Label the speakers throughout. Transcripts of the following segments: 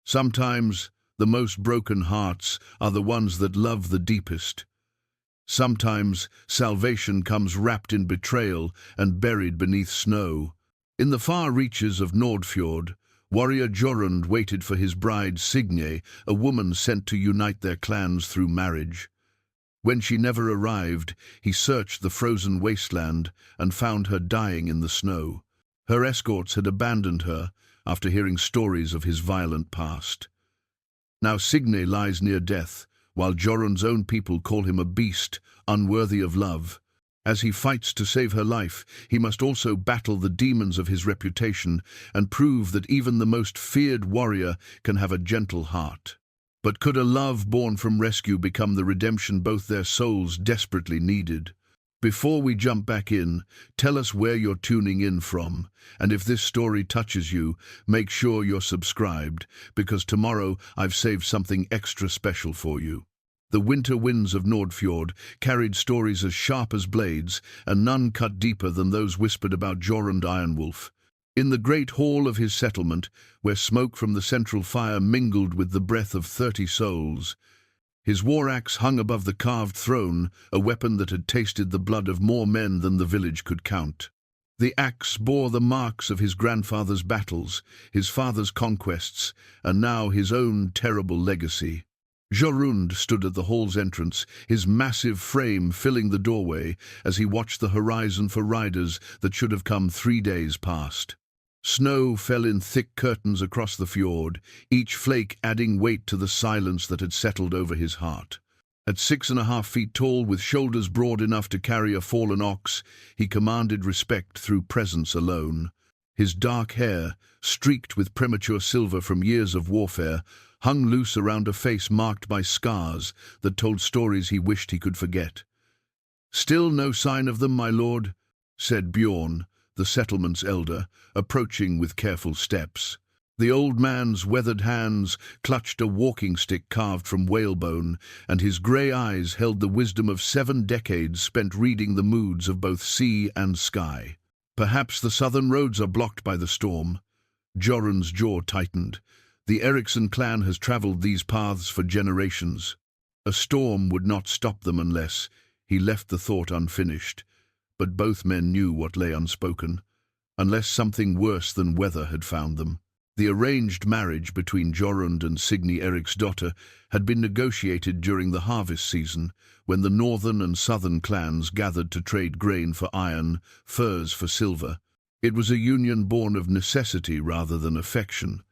Speaker 1: Sometimes the most broken hearts are the ones that love the deepest. Sometimes salvation comes wrapped in betrayal and buried beneath snow. In the far reaches of Nordfjord, warrior Jorund waited for his bride Signe, a woman sent to unite their clans through marriage. When she never arrived, he searched the frozen wasteland and found her dying in the snow. Her escorts had abandoned her after hearing stories of his violent past. Now Signe lies near death, while Jorund's own people call him a beast, unworthy of love. As he fights to save her life, he must also battle the demons of his reputation and prove that even the most feared warrior can have a gentle heart. But could a love born from rescue become the redemption both their souls desperately needed? Before we jump back in, tell us where you're tuning in from, and if this story touches you, make sure you're subscribed, because tomorrow I've saved something extra special for you. The winter winds of Nordfjord carried stories as sharp as blades, and none cut deeper than those whispered about Jorund Ironwolf. In the great hall of his settlement, where smoke from the central fire mingled with the breath of 30 souls, his war axe hung above the carved throne, a weapon that had tasted the blood of more men than the village could count. The axe bore the marks of his grandfather's battles, his father's conquests, and now his own terrible legacy. Jorund stood at the hall's entrance, his massive frame filling the doorway as he watched the horizon for riders that should have come 3 days past. Snow fell in thick curtains across the fjord, each flake adding weight to the silence that had settled over his heart. At 6.5 feet tall, with shoulders broad enough to carry a fallen ox, he commanded respect through presence alone. His dark hair, streaked with premature silver from years of warfare, hung loose around a face marked by scars that told stories he wished he could forget. "Still no sign of them, my lord," said Bjorn, the settlement's elder, approaching with careful steps. The old man's weathered hands clutched a walking stick carved from whalebone, and his grey eyes held the wisdom of 7 decades spent reading the moods of both sea and sky. "Perhaps the southern roads are blocked by the storm." Jorund's jaw tightened. The Eriksson clan has travelled these paths for generations. A storm would not stop them unless— he left the thought unfinished. But both men knew what lay unspoken. Unless something worse than weather had found them. The arranged marriage between Jorund and Signe Eriksdottir had been negotiated during the harvest season, when the northern and southern clans gathered to trade grain for iron, furs for silver. It was a union born of necessity rather than affection.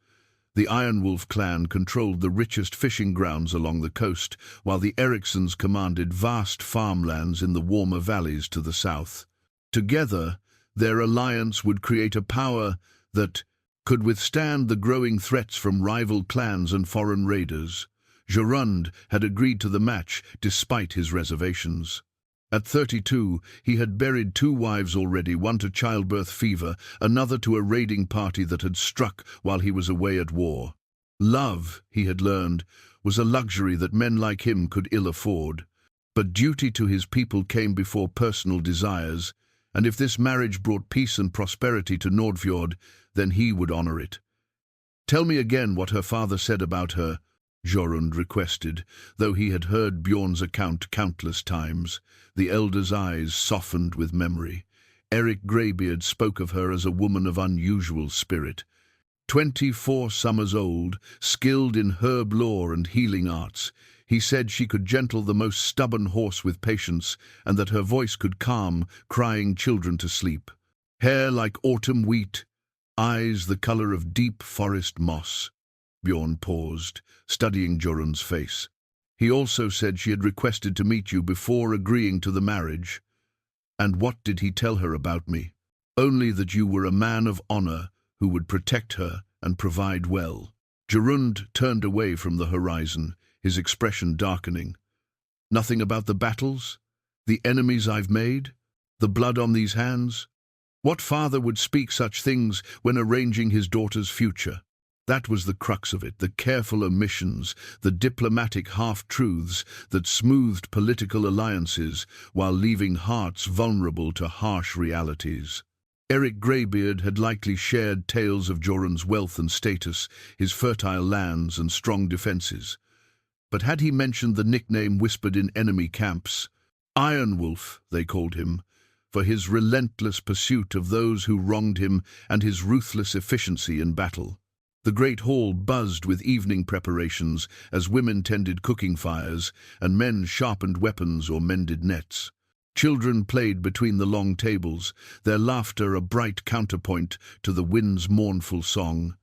Speaker 1: The Ironwolf clan controlled the richest fishing grounds along the coast, while the Erikssons commanded vast farmlands in the warmer valleys to the south. Together, their alliance would create a power that could withstand the growing threats from rival clans and foreign raiders. Jorund had agreed to the match despite his reservations. At 32, he had buried 2 wives already, one to childbirth fever, another to a raiding party that had struck while he was away at war. Love, he had learned, was a luxury that men like him could ill afford. But duty to his people came before personal desires, and if this marriage brought peace and prosperity to Nordfjord, then he would honor it. "Tell me again what her father said about her," Jorund requested, though he had heard Bjorn's account countless times. The elder's eyes softened with memory. Eric Greybeard spoke of her as a woman of unusual spirit. 24 summers old, skilled in herb lore and healing arts, he said she could gentle the most stubborn horse with patience, and that her voice could calm crying children to sleep. Hair like autumn wheat, eyes the color of deep forest moss. Bjorn paused, studying Jorund's face. "He also said she had requested to meet you before agreeing to the marriage." "And what did he tell her about me?" "Only that you were a man of honor who would protect her and provide well." Jorund turned away from the horizon, his expression darkening. "Nothing about the battles? The enemies I've made? The blood on these hands? What father would speak such things when arranging his daughter's future?" That was the crux of it, the careful omissions, the diplomatic half-truths that smoothed political alliances while leaving hearts vulnerable to harsh realities. Eric Greybeard had likely shared tales of Jorund's wealth and status, his fertile lands and strong defences. But had he mentioned the nickname whispered in enemy camps? Iron Wolf, they called him, for his relentless pursuit of those who wronged him and his ruthless efficiency in battle. The great hall buzzed with evening preparations as women tended cooking fires and men sharpened weapons or mended nets. Children played between the long tables, their laughter a bright counterpoint to the wind's mournful song.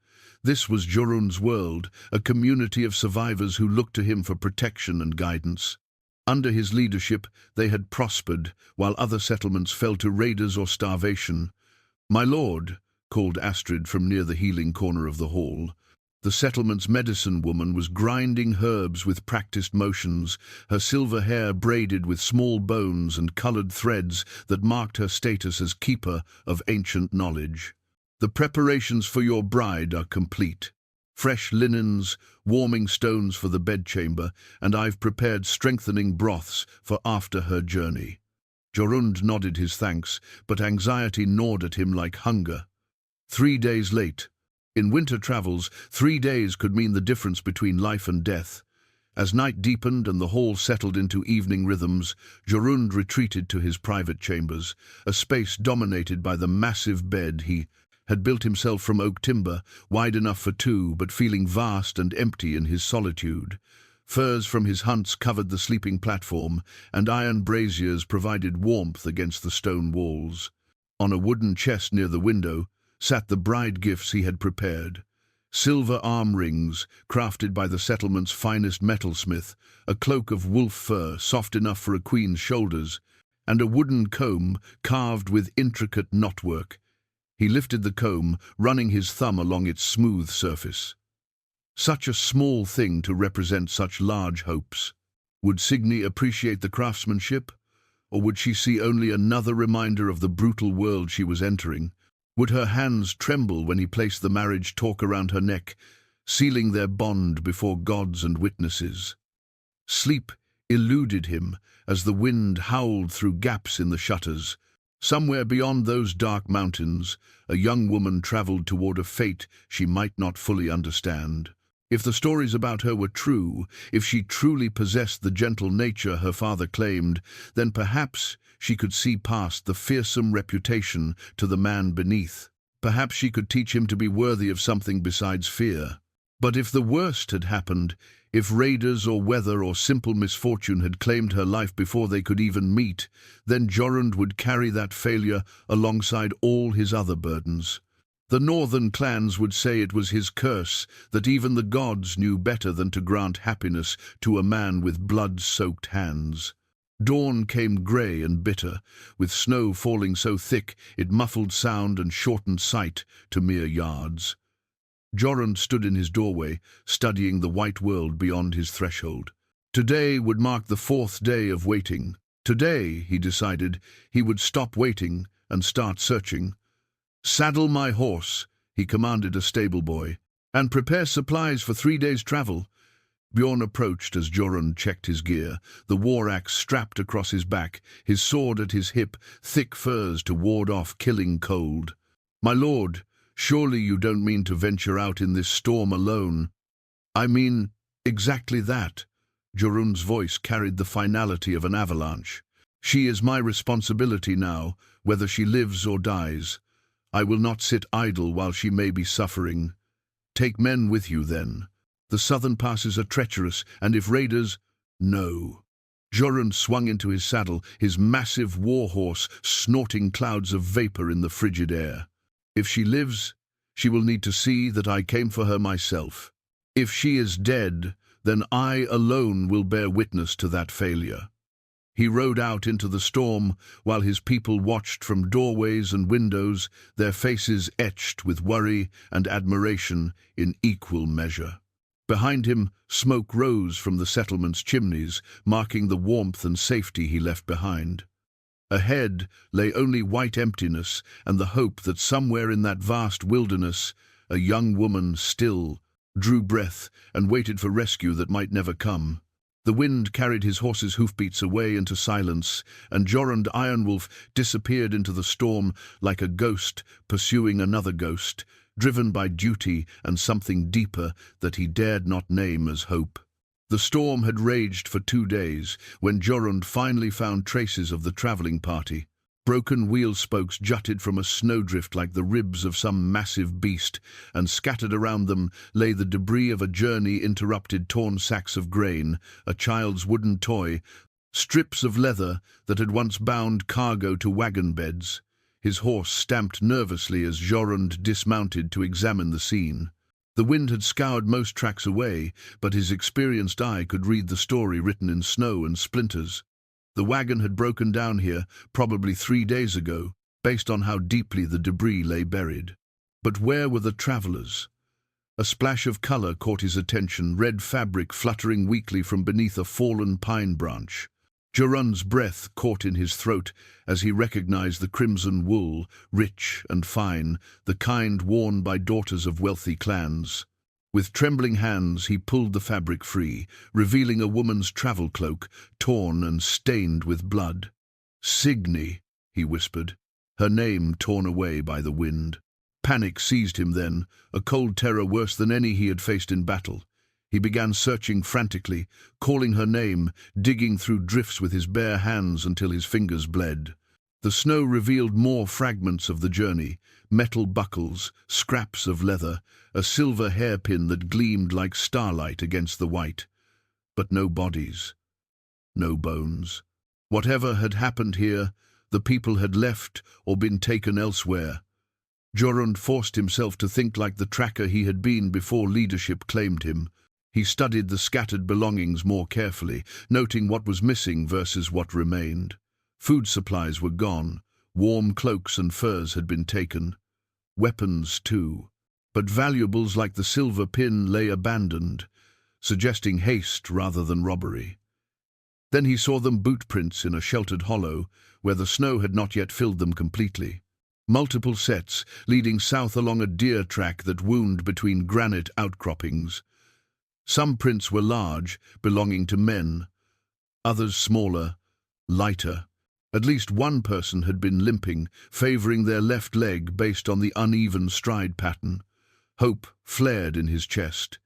Speaker 1: This was Jorund's world, a community of survivors who looked to him for protection and guidance. Under his leadership, they had prospered, while other settlements fell to raiders or starvation. "My lord," called Astrid from near the healing corner of the hall. The settlement's medicine woman was grinding herbs with practiced motions, her silver hair braided with small bones and coloured threads that marked her status as keeper of ancient knowledge. "The preparations for your bride are complete. Fresh linens, warming stones for the bedchamber, and I've prepared strengthening broths for after her journey." Jorund nodded his thanks, but anxiety gnawed at him like hunger. 3 days late. In winter travels, 3 days could mean the difference between life and death. As night deepened and the hall settled into evening rhythms, Jorund retreated to his private chambers, a space dominated by the massive bed he had built himself from oak timber, wide enough for two, but feeling vast and empty in his solitude. Furs from his hunts covered the sleeping platform, and iron braziers provided warmth against the stone walls. On a wooden chest near the window sat the bride gifts he had prepared. Silver arm rings, crafted by the settlement's finest metalsmith, a cloak of wolf fur, soft enough for a queen's shoulders, and a wooden comb carved with intricate knotwork. He lifted the comb, running his thumb along its smooth surface. Such a small thing to represent such large hopes. Would Signe appreciate the craftsmanship? Or would she see only another reminder of the brutal world she was entering? Would her hands tremble when he placed the marriage torque around her neck, sealing their bond before gods and witnesses? Sleep eluded him as the wind howled through gaps in the shutters. Somewhere beyond those dark mountains, a young woman traveled toward a fate she might not fully understand. If the stories about her were true, if she truly possessed the gentle nature her father claimed, then perhaps she could see past the fearsome reputation to the man beneath. Perhaps she could teach him to be worthy of something besides fear. But if the worst had happened, if raiders or weather or simple misfortune had claimed her life before they could even meet, then Jorund would carry that failure alongside all his other burdens. The northern clans would say it was his curse, that even the gods knew better than to grant happiness to a man with blood-soaked hands. Dawn came grey and bitter, with snow falling so thick it muffled sound and shortened sight to mere yards. Jorund stood in his doorway, studying the white world beyond his threshold. Today would mark the 4th day of waiting. Today, he decided, he would stop waiting and start searching. "Saddle my horse," he commanded a stable boy, "and prepare supplies for 3 days' travel." Bjorn approached as Jorund checked his gear, the war axe strapped across his back, his sword at his hip, thick furs to ward off killing cold. "My lord, surely you don't mean to venture out in this storm alone?" "I mean exactly that." Jorund's voice carried the finality of an avalanche. "She is my responsibility now, whether she lives or dies. I will not sit idle while she may be suffering. Take men with you, then. The southern passes are treacherous, and if raiders—" "No." Jorund swung into his saddle, his massive war horse snorting clouds of vapor in the frigid air. "If she lives, she will need to see that I came for her myself. If she is dead, then I alone will bear witness to that failure." He rode out into the storm while his people watched from doorways and windows, their faces etched with worry and admiration in equal measure. Behind him, smoke rose from the settlement's chimneys, marking the warmth and safety he left behind. Ahead lay only white emptiness and the hope that somewhere in that vast wilderness, a young woman still drew breath and waited for rescue that might never come. The wind carried his horse's hoofbeats away into silence, and Jorund Ironwolf disappeared into the storm like a ghost pursuing another ghost, driven by duty and something deeper that he dared not name as hope. The storm had raged for 2 days when Jorund finally found traces of the travelling party. Broken wheel spokes jutted from a snowdrift like the ribs of some massive beast, and scattered around them lay the debris of a journey interrupted, torn sacks of grain, a child's wooden toy, strips of leather that had once bound cargo to wagon beds. His horse stamped nervously as Jorund dismounted to examine the scene. The wind had scoured most tracks away, but his experienced eye could read the story written in snow and splinters. The wagon had broken down here probably 3 days ago, based on how deeply the debris lay buried. But where were the travelers? A splash of color caught his attention, red fabric fluttering weakly from beneath a fallen pine branch. Jorund's breath caught in his throat as he recognized the crimson wool, rich and fine, the kind worn by daughters of wealthy clans. With trembling hands he pulled the fabric free, revealing a woman's travel cloak, torn and stained with blood. "Signe," he whispered, her name torn away by the wind. Panic seized him then, a cold terror worse than any he had faced in battle. He began searching frantically, calling her name, digging through drifts with his bare hands until his fingers bled. The snow revealed more fragments of the journey, metal buckles, scraps of leather, a silver hairpin that gleamed like starlight against the white. But no bodies, no bones. Whatever had happened here, the people had left or been taken elsewhere. Jorund forced himself to think like the tracker he had been before leadership claimed him. He studied the scattered belongings more carefully, noting what was missing versus what remained. Food supplies were gone, warm cloaks and furs had been taken. Weapons, too. But valuables like the silver pin lay abandoned, suggesting haste rather than robbery. Then he saw them boot prints in a sheltered hollow, where the snow had not yet filled them completely. Multiple sets, leading south along a deer track that wound between granite outcroppings. Some prints were large, belonging to men, others smaller, lighter. At least one person had been limping, favoring their left leg based on the uneven stride pattern. Hope flared in his chest.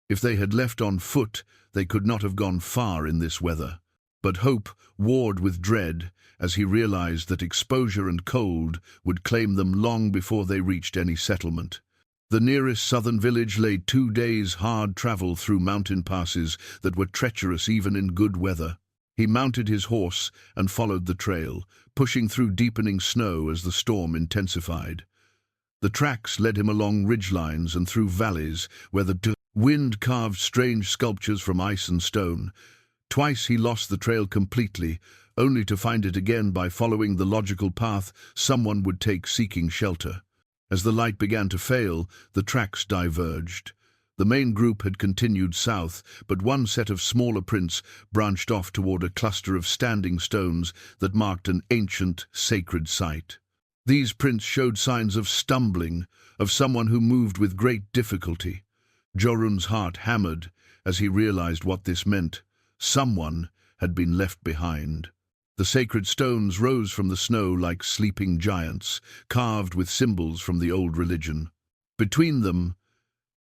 Speaker 1: If they had left on foot, they could not have gone far in this weather. But hope warred with dread as he realized that exposure and cold would claim them long before they reached any settlement. The nearest southern village lay 2 days' hard travel through mountain passes that were treacherous even in good weather. He mounted his horse and followed the trail, pushing through deepening snow as the storm intensified. The tracks led him along ridgelines and through valleys where the wind carved strange sculptures from ice and stone. Twice he lost the trail completely, only to find it again by following the logical path someone would take seeking shelter. As the light began to fail, the tracks diverged. The main group had continued south, but one set of smaller prints branched off toward a cluster of standing stones that marked an ancient, sacred site. These prints showed signs of stumbling, of someone who moved with great difficulty. Jorund's heart hammered as he realized what this meant. Someone had been left behind. The sacred stones rose from the snow like sleeping giants, carved with symbols from the old religion. Between them,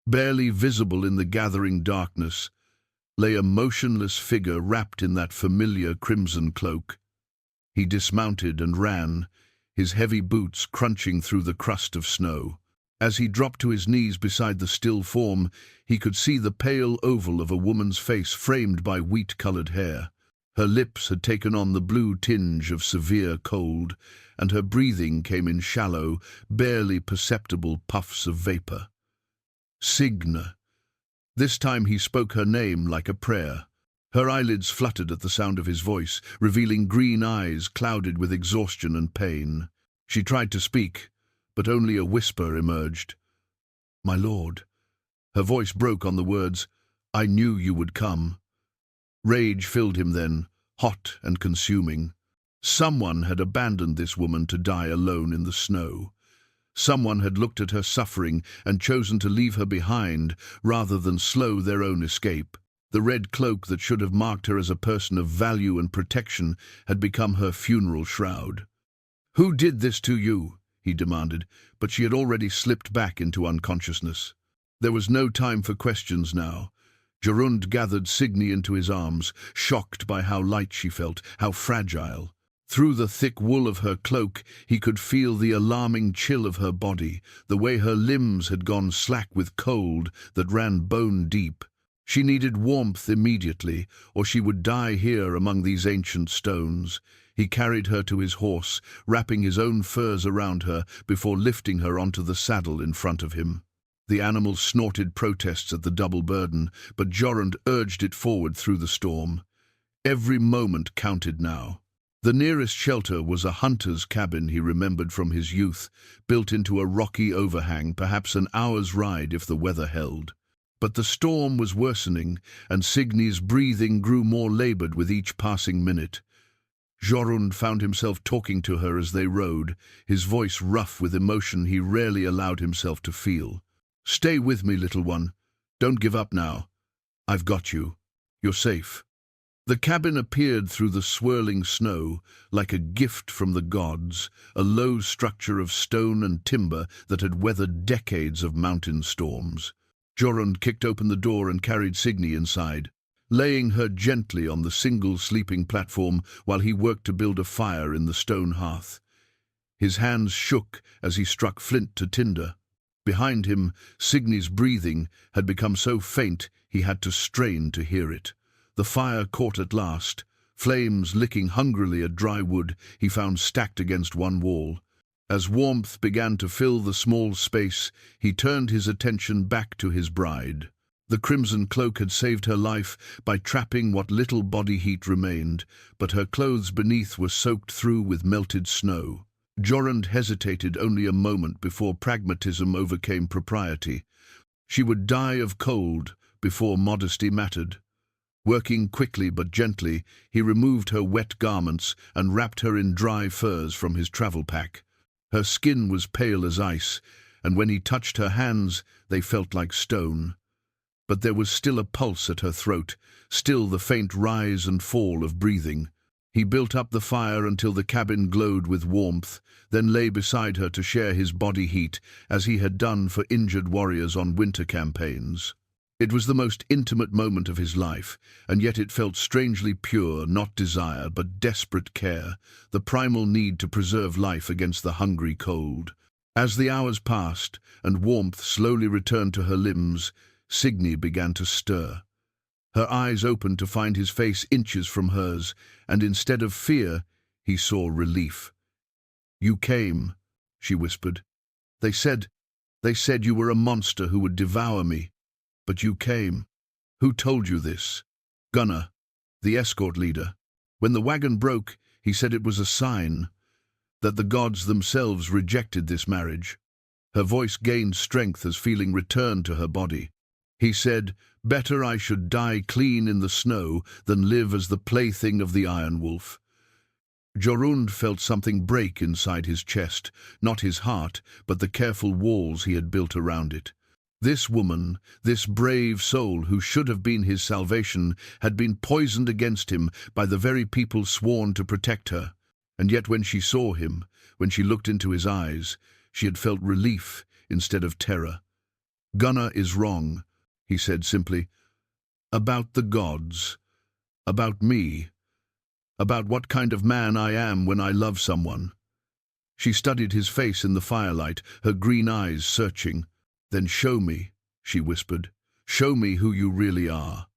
Speaker 1: barely visible in the gathering darkness, lay a motionless figure wrapped in that familiar crimson cloak. He dismounted and ran, his heavy boots crunching through the crust of snow. As he dropped to his knees beside the still form, he could see the pale oval of a woman's face framed by wheat-colored hair. Her lips had taken on the blue tinge of severe cold, and her breathing came in shallow, barely perceptible puffs of vapor. Signe. This time he spoke her name like a prayer. Her eyelids fluttered at the sound of his voice, revealing green eyes clouded with exhaustion and pain. She tried to speak, but only a whisper emerged. "My lord." Her voice broke on the words, "I knew you would come." Rage filled him then, hot and consuming. Someone had abandoned this woman to die alone in the snow. Someone had looked at her suffering and chosen to leave her behind rather than slow their own escape. The red cloak that should have marked her as a person of value and protection had become her funeral shroud. "Who did this to you?" he demanded, but she had already slipped back into unconsciousness. There was no time for questions now. Jorund gathered Signe into his arms, shocked by how light she felt, how fragile. Through the thick wool of her cloak, he could feel the alarming chill of her body, the way her limbs had gone slack with cold that ran bone deep. She needed warmth immediately, or she would die here among these ancient stones. He carried her to his horse, wrapping his own furs around her before lifting her onto the saddle in front of him. The animal snorted protests at the double burden, but Jorund urged it forward through the storm. Every moment counted now. The nearest shelter was a hunter's cabin he remembered from his youth, built into a rocky overhang, perhaps an hour's ride if the weather held. But the storm was worsening, and Signe's breathing grew more labored with each passing minute. Jorund found himself talking to her as they rode, his voice rough with emotion he rarely allowed himself to feel. "Stay with me, little one. Don't give up now. I've got you. You're safe." The cabin appeared through the swirling snow, like a gift from the gods, a low structure of stone and timber that had weathered decades of mountain storms. Jorund kicked open the door and carried Signe inside, laying her gently on the single sleeping platform while he worked to build a fire in the stone hearth. His hands shook as he struck flint to tinder. Behind him, Signe's breathing had become so faint he had to strain to hear it. The fire caught at last, flames licking hungrily at dry wood he found stacked against one wall. As warmth began to fill the small space, he turned his attention back to his bride. The crimson cloak had saved her life by trapping what little body heat remained, but her clothes beneath were soaked through with melted snow. Jorund hesitated only a moment before pragmatism overcame propriety. She would die of cold before modesty mattered. Working quickly but gently, he removed her wet garments and wrapped her in dry furs from his travel pack. Her skin was pale as ice, and when he touched her hands, they felt like stone. But there was still a pulse at her throat, still the faint rise and fall of breathing. He built up the fire until the cabin glowed with warmth, then lay beside her to share his body heat, as he had done for injured warriors on winter campaigns. It was the most intimate moment of his life, and yet it felt strangely pure, not desire, but desperate care, the primal need to preserve life against the hungry cold. As the hours passed, and warmth slowly returned to her limbs, Signe began to stir. Her eyes opened to find his face inches from hers, and instead of fear, he saw relief. "You came," she whispered. They said you were a monster who would devour me. But you came. Who told you this?" "Gunnar, the escort leader. When the wagon broke, he said it was a sign that the gods themselves rejected this marriage." Her voice gained strength as feeling returned to her body. "He said, better I should die clean in the snow than live as the plaything of the Iron Wolf." Jorund felt something break inside his chest, not his heart, but the careful walls he had built around it. This woman, this brave soul who should have been his salvation, had been poisoned against him by the very people sworn to protect her. And yet when she saw him, when she looked into his eyes, she had felt relief instead of terror. "Gunnar is wrong," he said simply. "About the gods. About me. About what kind of man I am when I love someone." She studied his face in the firelight, her green eyes searching. "Then show me," she whispered. "Show me who you really are."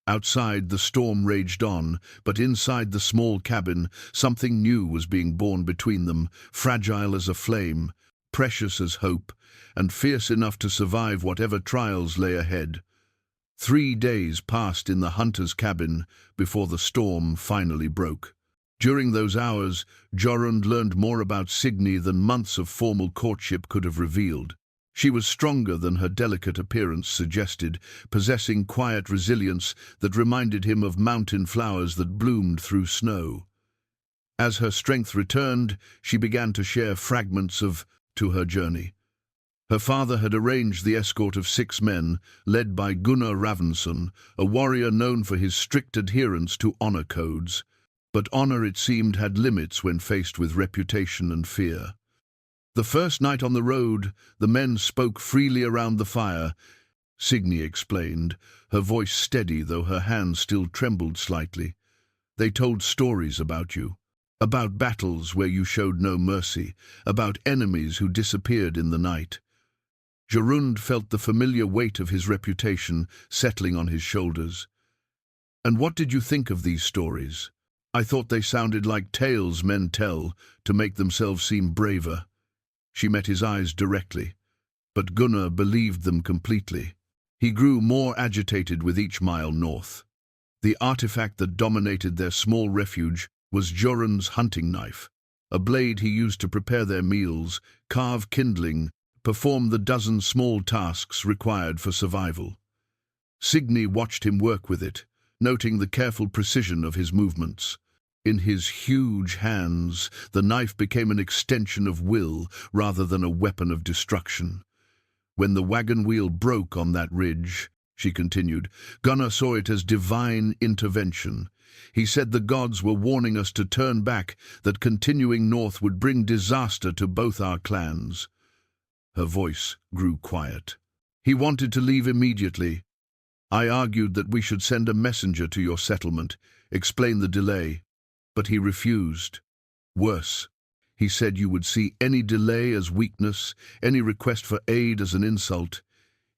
Speaker 1: Outside, the storm raged on, but inside the small cabin, something new was being born between them, fragile as a flame, precious as hope, and fierce enough to survive whatever trials lay ahead. 3 days passed in the hunter's cabin before the storm finally broke. During those hours, Jorund learned more about Signe than months of formal courtship could have revealed. She was stronger than her delicate appearance suggested, possessing quiet resilience that reminded him of mountain flowers that bloomed through snow. As her strength returned, she began to share fragments to her journey. Her father had arranged the escort of 6 men, led by Gunnar Ravnsson, a warrior known for his strict adherence to honor codes. But honor, it seemed, had limits when faced with reputation and fear. The first night on the road, the men spoke freely around the fire. Signe explained, her voice steady though her hands still trembled slightly. They told stories about you, about battles where you showed no mercy, about enemies who disappeared in the night. Jorund felt the familiar weight of his reputation settling on his shoulders. And what did you think of these stories? I thought they sounded like tales men tell to make themselves seem braver. She met his eyes directly, but Gunnar believed them completely. He grew more agitated with each mile north. The artifact that dominated their small refuge was Jorund's hunting knife, a blade he used to prepare their meals, carve kindling, perform the dozen small tasks required for survival. Signe watched him work with it, noting the careful precision of his movements. In his huge hands, the knife became an extension of will rather than a weapon of destruction. When the wagon wheel broke on that ridge, she continued, Gunnar saw it as divine intervention. He said the gods were warning us to turn back, that continuing north would bring disaster to both our clans. Her voice grew quiet. He wanted to leave immediately. I argued that we should send a messenger to your settlement, explain the delay. But he refused. Worse, he said you would see any delay as weakness, any request for aid as an insult.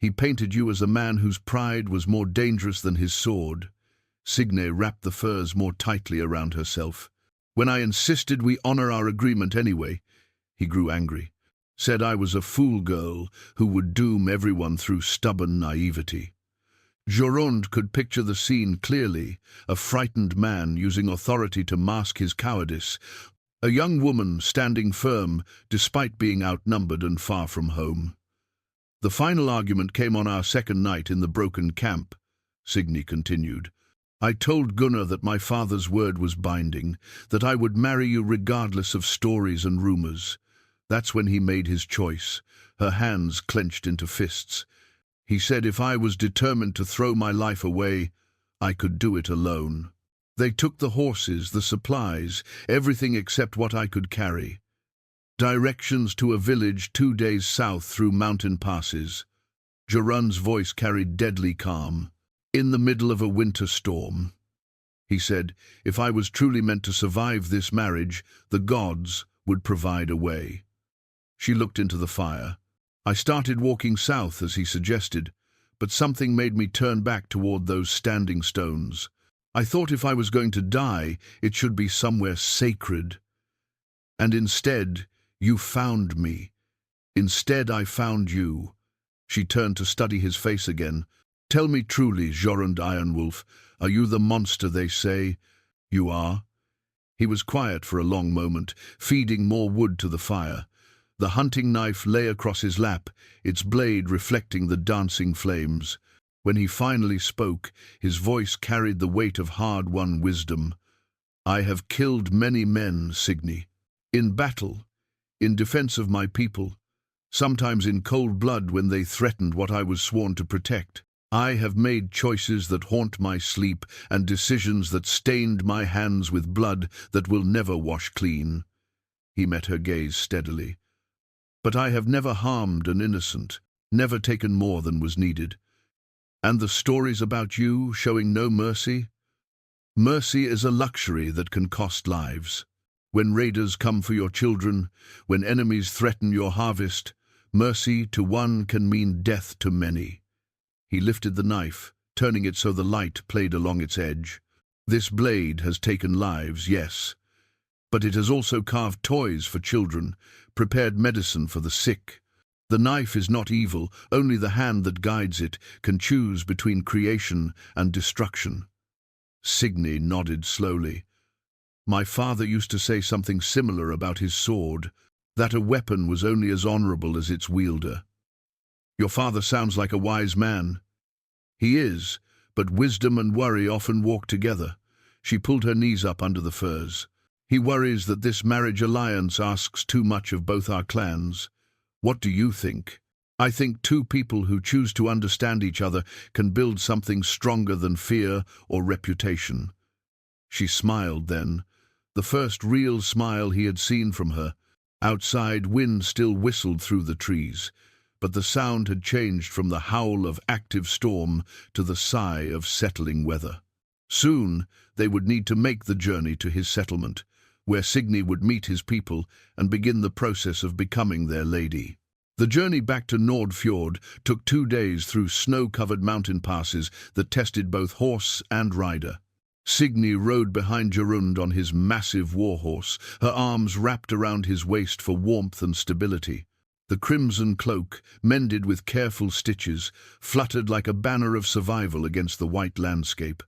Speaker 1: He painted you as a man whose pride was more dangerous than his sword. Signe wrapped the furs more tightly around herself. When I insisted we honor our agreement anyway, he grew angry. Said I was a fool girl who would doom everyone through stubborn naivety. Jorund could picture the scene clearly, a frightened man using authority to mask his cowardice, a young woman standing firm despite being outnumbered and far from home. The final argument came on our second night in the broken camp, Signe continued. I told Gunnar that my father's word was binding, that I would marry you regardless of stories and rumors. That's when he made his choice, her hands clenched into fists. He said if I was determined to throw my life away, I could do it alone. They took the horses, the supplies, everything except what I could carry. Directions to a village 2 days south through mountain passes. Jorund's voice carried deadly calm. In the middle of a winter storm. He said, if I was truly meant to survive this marriage, the gods would provide a way. She looked into the fire. I started walking south, as he suggested, but something made me turn back toward those standing stones. I thought if I was going to die, it should be somewhere sacred. And instead, you found me. Instead, I found you. She turned to study his face again. Tell me truly, Jorund Ironwolf, are you the monster they say you are? He was quiet for a long moment, feeding more wood to the fire. The hunting knife lay across his lap, its blade reflecting the dancing flames. When he finally spoke, his voice carried the weight of hard-won wisdom. I have killed many men, Signe. In battle, in defense of my people, sometimes in cold blood when they threatened what I was sworn to protect. I have made choices that haunt my sleep and decisions that stained my hands with blood that will never wash clean. He met her gaze steadily. But I have never harmed an innocent, never taken more than was needed. And the stories about you showing no mercy? Mercy is a luxury that can cost lives. When raiders come for your children, when enemies threaten your harvest, mercy to one can mean death to many. He lifted the knife, turning it so the light played along its edge. This blade has taken lives, yes, but it has also carved toys for children, prepared medicine for the sick. The knife is not evil, only the hand that guides it can choose between creation and destruction. Signe nodded slowly. My father used to say something similar about his sword, that a weapon was only as honorable as its wielder. Your father sounds like a wise man. He is, but wisdom and worry often walk together. She pulled her knees up under the furs. He worries that this marriage alliance asks too much of both our clans. What do you think? I think two people who choose to understand each other can build something stronger than fear or reputation. She smiled then, the first real smile he had seen from her. Outside, wind still whistled through the trees, but the sound had changed from the howl of active storm to the sigh of settling weather. Soon they would need to make the journey to his settlement, where Signe would meet his people and begin the process of becoming their lady. The journey back to Nordfjord took 2 days through snow-covered mountain passes that tested both horse and rider. Signe rode behind Jorund on his massive warhorse, her arms wrapped around his waist for warmth and stability. The crimson cloak, mended with careful stitches, fluttered like a banner of survival against the white landscape.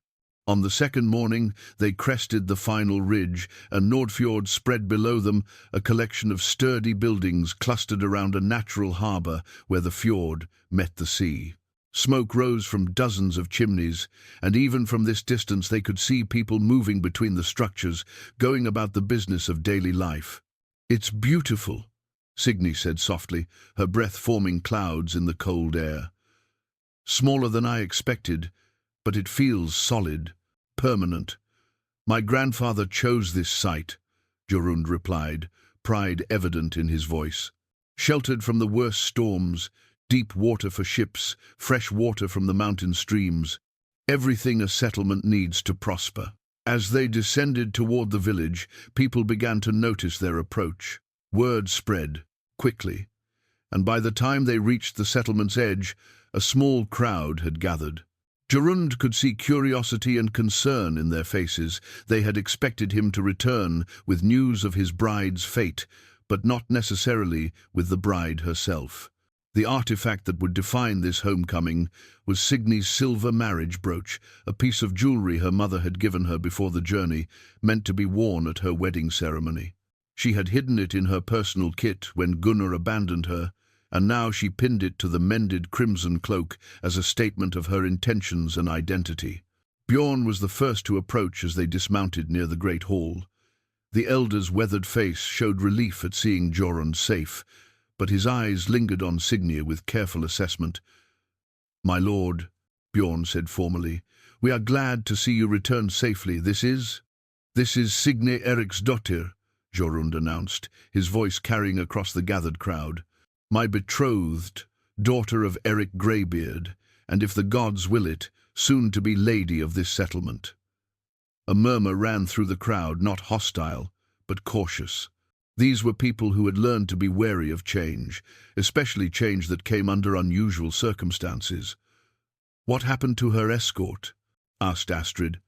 Speaker 1: On the second morning, they crested the final ridge, and Nordfjord spread below them, a collection of sturdy buildings clustered around a natural harbour where the fjord met the sea. Smoke rose from dozens of chimneys, and even from this distance they could see people moving between the structures, going about the business of daily life. "It's beautiful," Signe said softly, her breath forming clouds in the cold air. "Smaller than I expected, but it feels solid, permanent. My grandfather chose this site," Jorund replied, pride evident in his voice. "Sheltered from the worst storms, deep water for ships, fresh water from the mountain streams, everything a settlement needs to prosper." As they descended toward the village, people began to notice their approach. Word spread quickly, and by the time they reached the settlement's edge, a small crowd had gathered. Jorund could see curiosity and concern in their faces. They had expected him to return with news of his bride's fate, but not necessarily with the bride herself. The artifact that would define this homecoming was Signe's silver marriage brooch, a piece of jewelry her mother had given her before the journey, meant to be worn at her wedding ceremony. She had hidden it in her personal kit when Gunnar abandoned her, and now she pinned it to the mended crimson cloak as a statement of her intentions and identity. Bjorn was the first to approach as they dismounted near the great hall. The elder's weathered face showed relief at seeing Jorund safe, but his eyes lingered on Signe with careful assessment. "My lord," Bjorn said formally, "we are glad to see you return safely. This is Signe Eriksdottir," Jorund announced, his voice carrying across the gathered crowd. "My betrothed, daughter of Eric Greybeard, and if the gods will it, soon to be lady of this settlement." A murmur ran through the crowd, not hostile, but cautious. These were people who had learned to be wary of change, especially change that came under unusual circumstances. "What happened to her escort?" asked Astrid,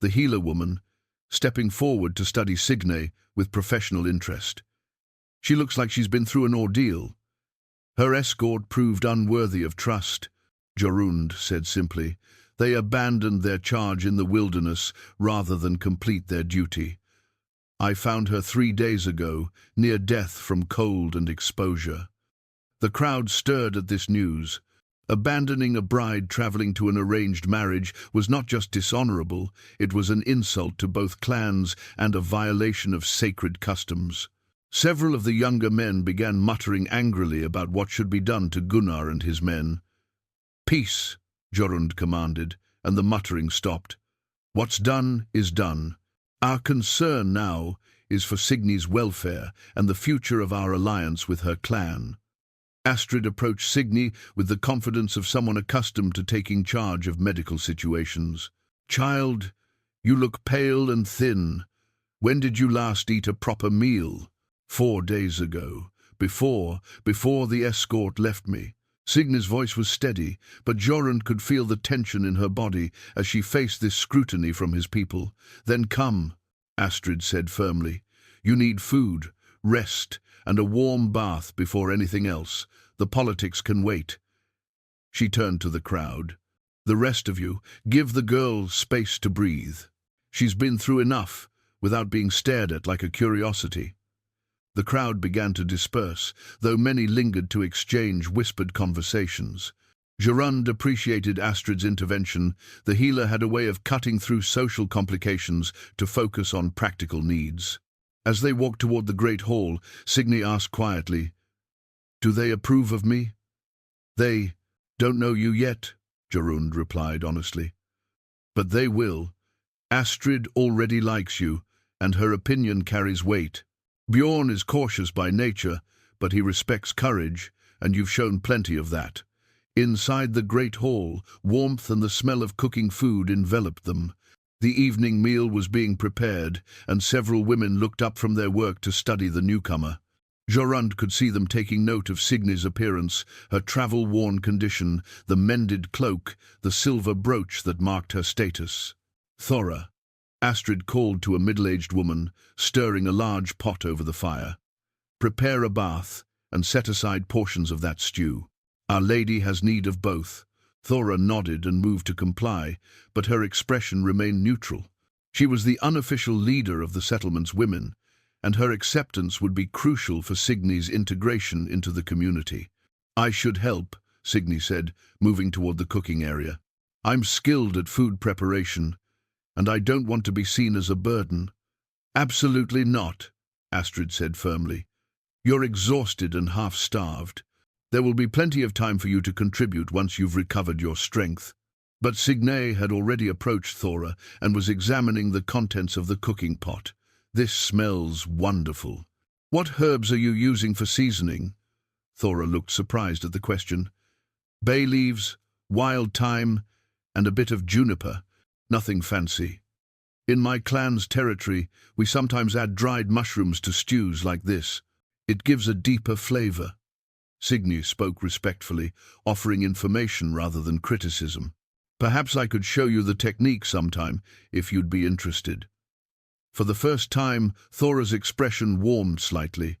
Speaker 1: the healer woman, stepping forward to study Signe with professional interest. "She looks like she's been through an ordeal." "Her escort proved unworthy of trust," Jorund said simply. "They abandoned their charge in the wilderness rather than complete their duty. I found her 3 days ago, near death from cold and exposure." The crowd stirred at this news. Abandoning a bride traveling to an arranged marriage was not just dishonorable, it was an insult to both clans and a violation of sacred customs. Several of the younger men began muttering angrily about what should be done to Gunnar and his men. "Peace," Jorund commanded, and the muttering stopped. "What's done is done. Our concern now is for Signe's welfare and the future of our alliance with her clan." Astrid approached Signe with the confidence of someone accustomed to taking charge of medical situations. "Child, you look pale and thin. When did you last eat a proper meal?" 4 days ago, before the escort left me." Signe's voice was steady, but Jorund could feel the tension in her body as she faced this scrutiny from his people. "Then come," Astrid said firmly. "You need food, rest, and a warm bath before anything else. The politics can wait." She turned to the crowd. "The rest of you, give the girl space to breathe. She's been through enough without being stared at like a curiosity." The crowd began to disperse, though many lingered to exchange whispered conversations. Jorund appreciated Astrid's intervention. The healer had a way of cutting through social complications to focus on practical needs. As they walked toward the great hall, Signe asked quietly, "Do they approve of me?" They don't know you yet, Jorund replied honestly. But they will. Astrid already likes you, and her opinion carries weight. Bjorn is cautious by nature, but he respects courage, and you've shown plenty of that. Inside the great hall, warmth and the smell of cooking food enveloped them. The evening meal was being prepared, and several women looked up from their work to study the newcomer. Jorund could see them taking note of Signe's appearance, her travel-worn condition, the mended cloak, the silver brooch that marked her status. Thora, Astrid called to a middle-aged woman, stirring a large pot over the fire. Prepare a bath, and set aside portions of that stew. Our lady has need of both. Thora nodded and moved to comply, but her expression remained neutral. She was the unofficial leader of the settlement's women, and her acceptance would be crucial for Signe's integration into the community. I should help, Signe said, moving toward the cooking area. I'm skilled at food preparation, and I don't want to be seen as a burden. Absolutely not, Astrid said firmly. You're exhausted and half-starved. There will be plenty of time for you to contribute once you've recovered your strength. But Signe had already approached Thora and was examining the contents of the cooking pot. This smells wonderful. What herbs are you using for seasoning? Thora looked surprised at the question. Bay leaves, wild thyme, and a bit of juniper. Nothing fancy. In my clan's territory, we sometimes add dried mushrooms to stews like this. It gives a deeper flavor. Signe spoke respectfully, offering information rather than criticism. Perhaps I could show you the technique sometime, if you'd be interested. For the first time, Thora's expression warmed slightly.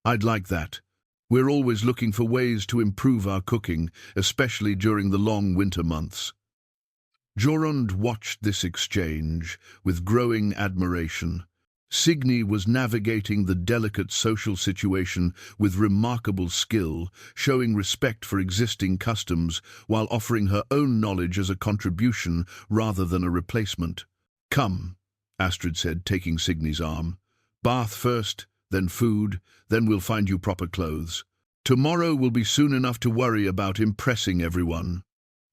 Speaker 1: I'd like that. We're always looking for ways to improve our cooking, especially during the long winter months. Jorund watched this exchange with growing admiration. Signe was navigating the delicate social situation with remarkable skill, showing respect for existing customs while offering her own knowledge as a contribution rather than a replacement. Come, Astrid said, taking Signe's arm. Bath first, then food, then we'll find you proper clothes. Tomorrow will be soon enough to worry about impressing everyone.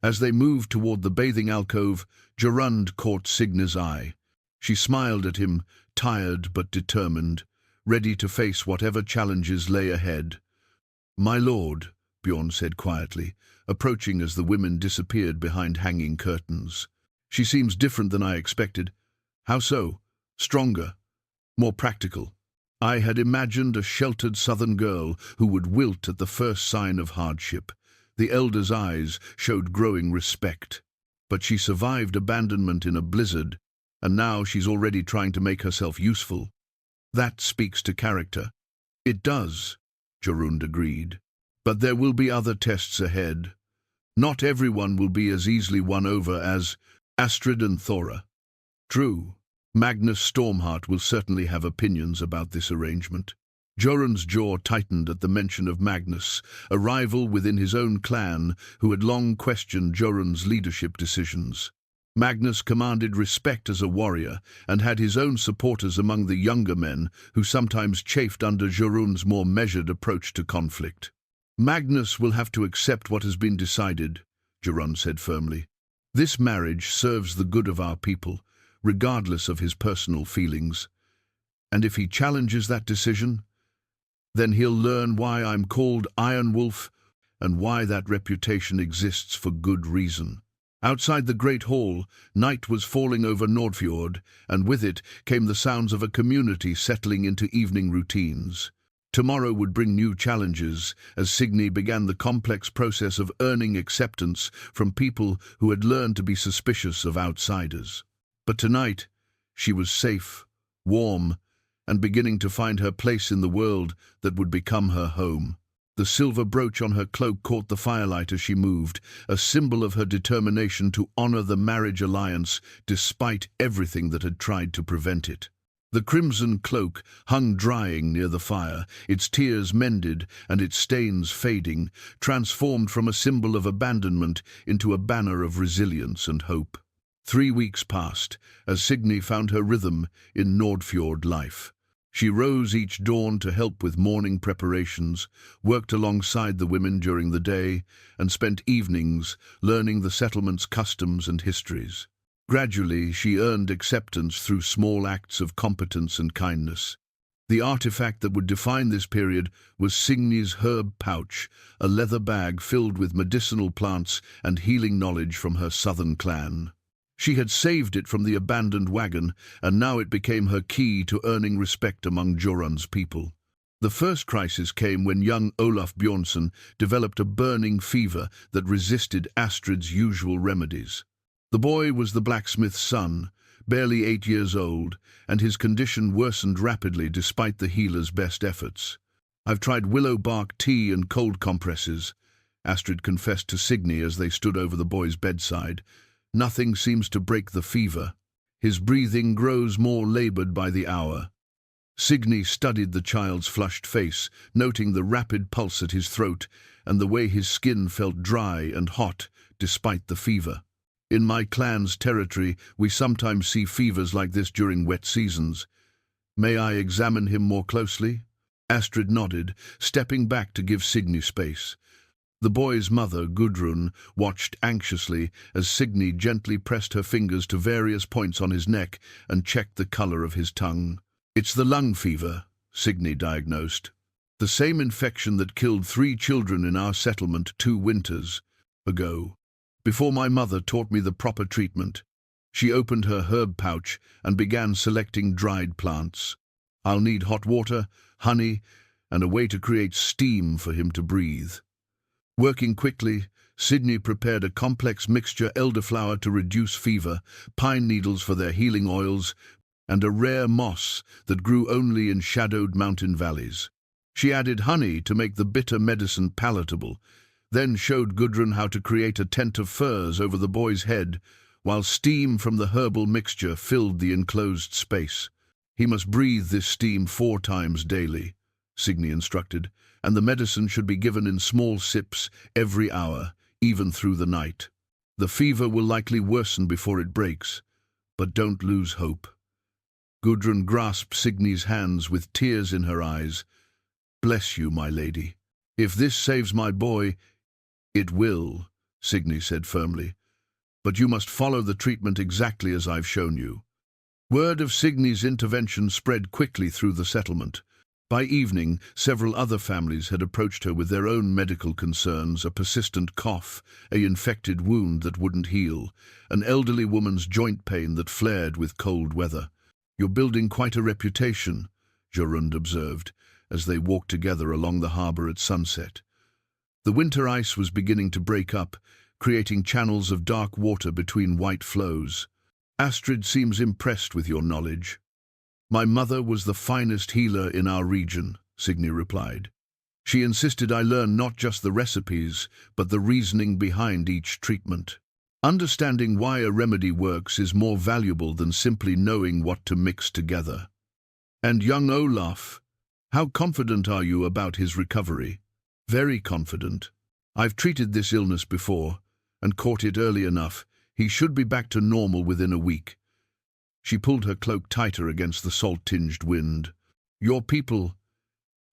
Speaker 1: As they moved toward the bathing alcove, Jorund caught Signe's eye. She smiled at him, tired but determined, ready to face whatever challenges lay ahead. My lord, Bjorn said quietly, approaching as the women disappeared behind hanging curtains. She seems different than I expected. How so? Stronger? More practical? I had imagined a sheltered southern girl who would wilt at the first sign of hardship. The elder's eyes showed growing respect. But she survived abandonment in a blizzard, and now she's already trying to make herself useful. That speaks to character. It does, Jorund agreed. But there will be other tests ahead. Not everyone will be as easily won over as Astrid and Thora. True, Magnus Stormheart will certainly have opinions about this arrangement. Jorund's jaw tightened at the mention of Magnus, a rival within his own clan who had long questioned Jorund's leadership decisions. Magnus commanded respect as a warrior and had his own supporters among the younger men who sometimes chafed under Jorund's more measured approach to conflict. Magnus will have to accept what has been decided, Jorund said firmly. This marriage serves the good of our people, regardless of his personal feelings. And if he challenges that decision, then he'll learn why I'm called Iron Wolf and why that reputation exists for good reason. Outside the great hall, night was falling over Nordfjord, and with it came the sounds of a community settling into evening routines. Tomorrow would bring new challenges, as Signe began the complex process of earning acceptance from people who had learned to be suspicious of outsiders. But tonight, she was safe, warm, and beginning to find her place in the world that would become her home. The silver brooch on her cloak caught the firelight as she moved, a symbol of her determination to honor the marriage alliance despite everything that had tried to prevent it. The crimson cloak hung drying near the fire, its tears mended and its stains fading, transformed from a symbol of abandonment into a banner of resilience and hope. 3 weeks passed as Signe found her rhythm in Nordfjord life. She rose each dawn to help with morning preparations, worked alongside the women during the day, and spent evenings learning the settlement's customs and histories. Gradually, she earned acceptance through small acts of competence and kindness. The artifact that would define this period was Signe's herb pouch, a leather bag filled with medicinal plants and healing knowledge from her southern clan. She had saved it from the abandoned wagon, and now it became her key to earning respect among Jorund's people. The first crisis came when young Olaf Bjornsson developed a burning fever that resisted Astrid's usual remedies. The boy was the blacksmith's son, barely 8 years old, and his condition worsened rapidly despite the healer's best efforts. "I've tried willow bark tea and cold compresses," Astrid confessed to Signe as they stood over the boy's bedside. "Nothing seems to break the fever. His breathing grows more labored by the hour." Signe studied the child's flushed face, noting the rapid pulse at his throat and the way his skin felt dry and hot despite the fever. "In my clan's territory, we sometimes see fevers like this during wet seasons. May I examine him more closely?" Astrid nodded, stepping back to give Signe space. The boy's mother, Gudrun, watched anxiously as Signe gently pressed her fingers to various points on his neck and checked the color of his tongue. "It's the lung fever," Signe diagnosed. "The same infection that killed 3 children in our settlement 2 winters ago. Before my mother taught me the proper treatment." She opened her herb pouch and began selecting dried plants. "I'll need hot water, honey, and a way to create steam for him to breathe." Working quickly, Signe prepared a complex mixture: elderflower to reduce fever, pine needles for their healing oils, and a rare moss that grew only in shadowed mountain valleys. She added honey to make the bitter medicine palatable, then showed Gudrun how to create a tent of furs over the boy's head, while steam from the herbal mixture filled the enclosed space. "He must breathe this steam 4 times daily," Signe instructed, "and the medicine should be given in small sips every hour, even through the night. The fever will likely worsen before it breaks, but don't lose hope." Gudrun grasped Signe's hands with tears in her eyes. "Bless you, my lady. If this saves my boy—" "It will," Signe said firmly, "but you must follow the treatment exactly as I've shown you." Word of Signe's intervention spread quickly through the settlement. By evening, several other families had approached her with their own medical concerns: a persistent cough, an infected wound that wouldn't heal, an elderly woman's joint pain that flared with cold weather. "You're building quite a reputation," Jorund observed, as they walked together along the harbor at sunset. The winter ice was beginning to break up, creating channels of dark water between white flows. "Astrid seems impressed with your knowledge." "My mother was the finest healer in our region," Signe replied. "She insisted I learn not just the recipes, but the reasoning behind each treatment. Understanding why a remedy works is more valuable than simply knowing what to mix together." "And young Olaf, how confident are you about his recovery?" "Very confident. I've treated this illness before, and caught it early enough. He should be back to normal within a week." She pulled her cloak tighter against the salt-tinged wind. "Your people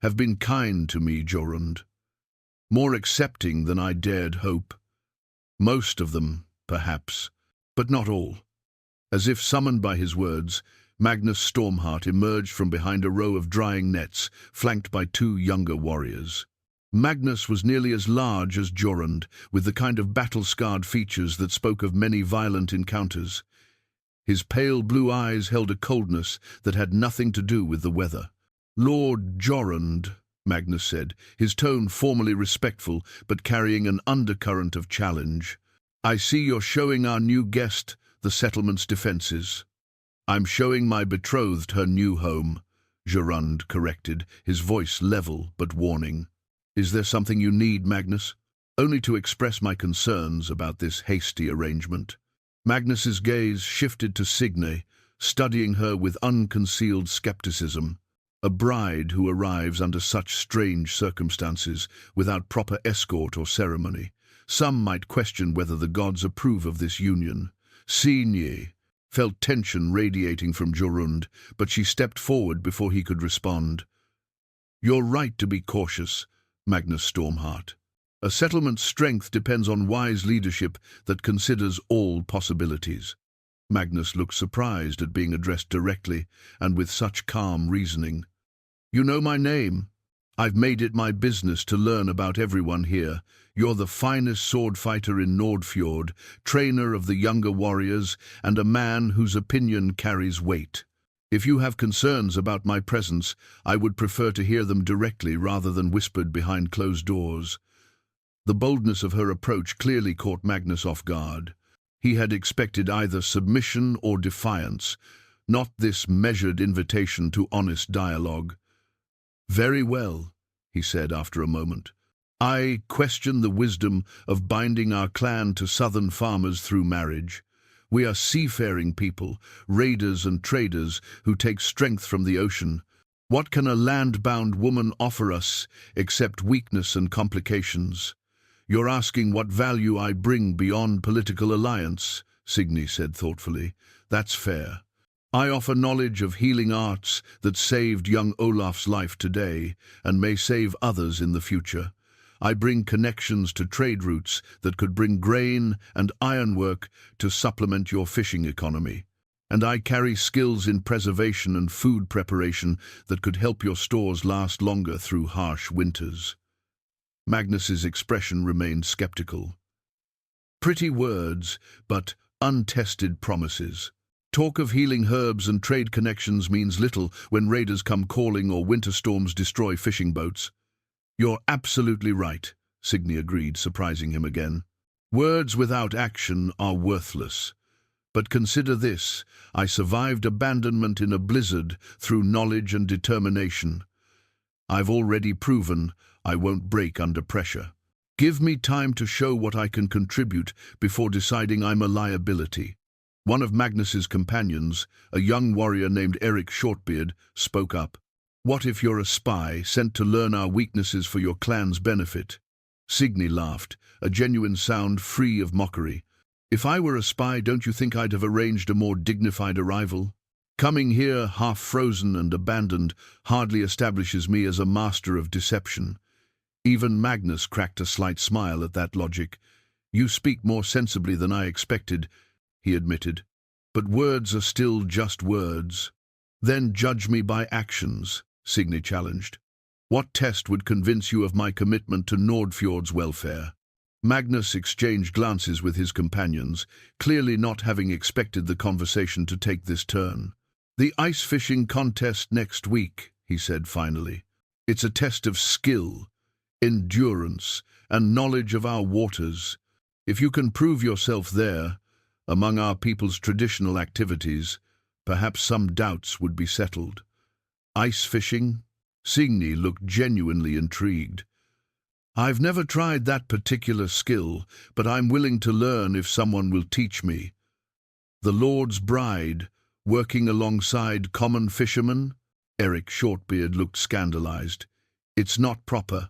Speaker 1: have been kind to me, Jorund. More accepting than I dared hope. Most of them, perhaps, but not all." As if summoned by his words, Magnus Stormheart emerged from behind a row of drying nets, flanked by 2 younger warriors. Magnus was nearly as large as Jorund, with the kind of battle-scarred features that spoke of many violent encounters. His pale blue eyes held a coldness that had nothing to do with the weather. "Lord Jorund," Magnus said, his tone formally respectful but carrying an undercurrent of challenge. "I see you're showing our new guest the settlement's defenses." "I'm showing my betrothed her new home," Jorund corrected, his voice level but warning. "Is there something you need, Magnus?" "Only to express my concerns about this hasty arrangement." Magnus's gaze shifted to Signe, studying her with unconcealed skepticism. A bride who arrives under such strange circumstances, without proper escort or ceremony. Some might question whether the gods approve of this union. "Signe," felt tension radiating from Jorund, but she stepped forward before he could respond. "You're right to be cautious, Magnus Stormheart. A settlement's strength depends on wise leadership that considers all possibilities." Magnus looked surprised at being addressed directly and with such calm reasoning. "You know my name. I've made it my business to learn about everyone here. You're the finest sword fighter in Nordfjord, trainer of the younger warriors, and a man whose opinion carries weight. If you have concerns about my presence, I would prefer to hear them directly rather than whispered behind closed doors." The boldness of her approach clearly caught Magnus off guard. He had expected either submission or defiance, not this measured invitation to honest dialogue. "Very well," he said after a moment. "I question the wisdom of binding our clan to southern farmers through marriage. We are seafaring people, raiders and traders who take strength from the ocean. What can a land-bound woman offer us except weakness and complications?" "You're asking what value I bring beyond political alliance," Signe said thoughtfully. "That's fair. I offer knowledge of healing arts that saved young Olaf's life today and may save others in the future. I bring connections to trade routes that could bring grain and ironwork to supplement your fishing economy. And I carry skills in preservation and food preparation that could help your stores last longer through harsh winters." Magnus's expression remained skeptical. "Pretty words, but untested promises. Talk of healing herbs and trade connections means little when raiders come calling or winter storms destroy fishing boats." "You're absolutely right," Signe agreed, surprising him again. "Words without action are worthless. But consider this: I survived abandonment in a blizzard through knowledge and determination. I've already proven I won't break under pressure. Give me time to show what I can contribute before deciding I'm a liability." One of Magnus's companions, a young warrior named Eric Shortbeard, spoke up. "What if you're a spy sent to learn our weaknesses for your clan's benefit?" Signe laughed, a genuine sound free of mockery. "If I were a spy, don't you think I'd have arranged a more dignified arrival? Coming here half-frozen and abandoned hardly establishes me as a master of deception." Even Magnus cracked a slight smile at that logic. "You speak more sensibly than I expected," he admitted. "But words are still just words." "Then judge me by actions," Signe challenged. "What test would convince you of my commitment to Nordfjord's welfare?" Magnus exchanged glances with his companions, clearly not having expected the conversation to take this turn. "The ice fishing contest next week," he said finally. "It's a test of skill, endurance, and knowledge of our waters. If you can prove yourself there, among our people's traditional activities, perhaps some doubts would be settled." "Ice fishing?" Signe looked genuinely intrigued. "I've never tried that particular skill, but I'm willing to learn if someone will teach me." "The Lord's bride, working alongside common fishermen?" Eric Shortbeard looked scandalized. "It's not proper.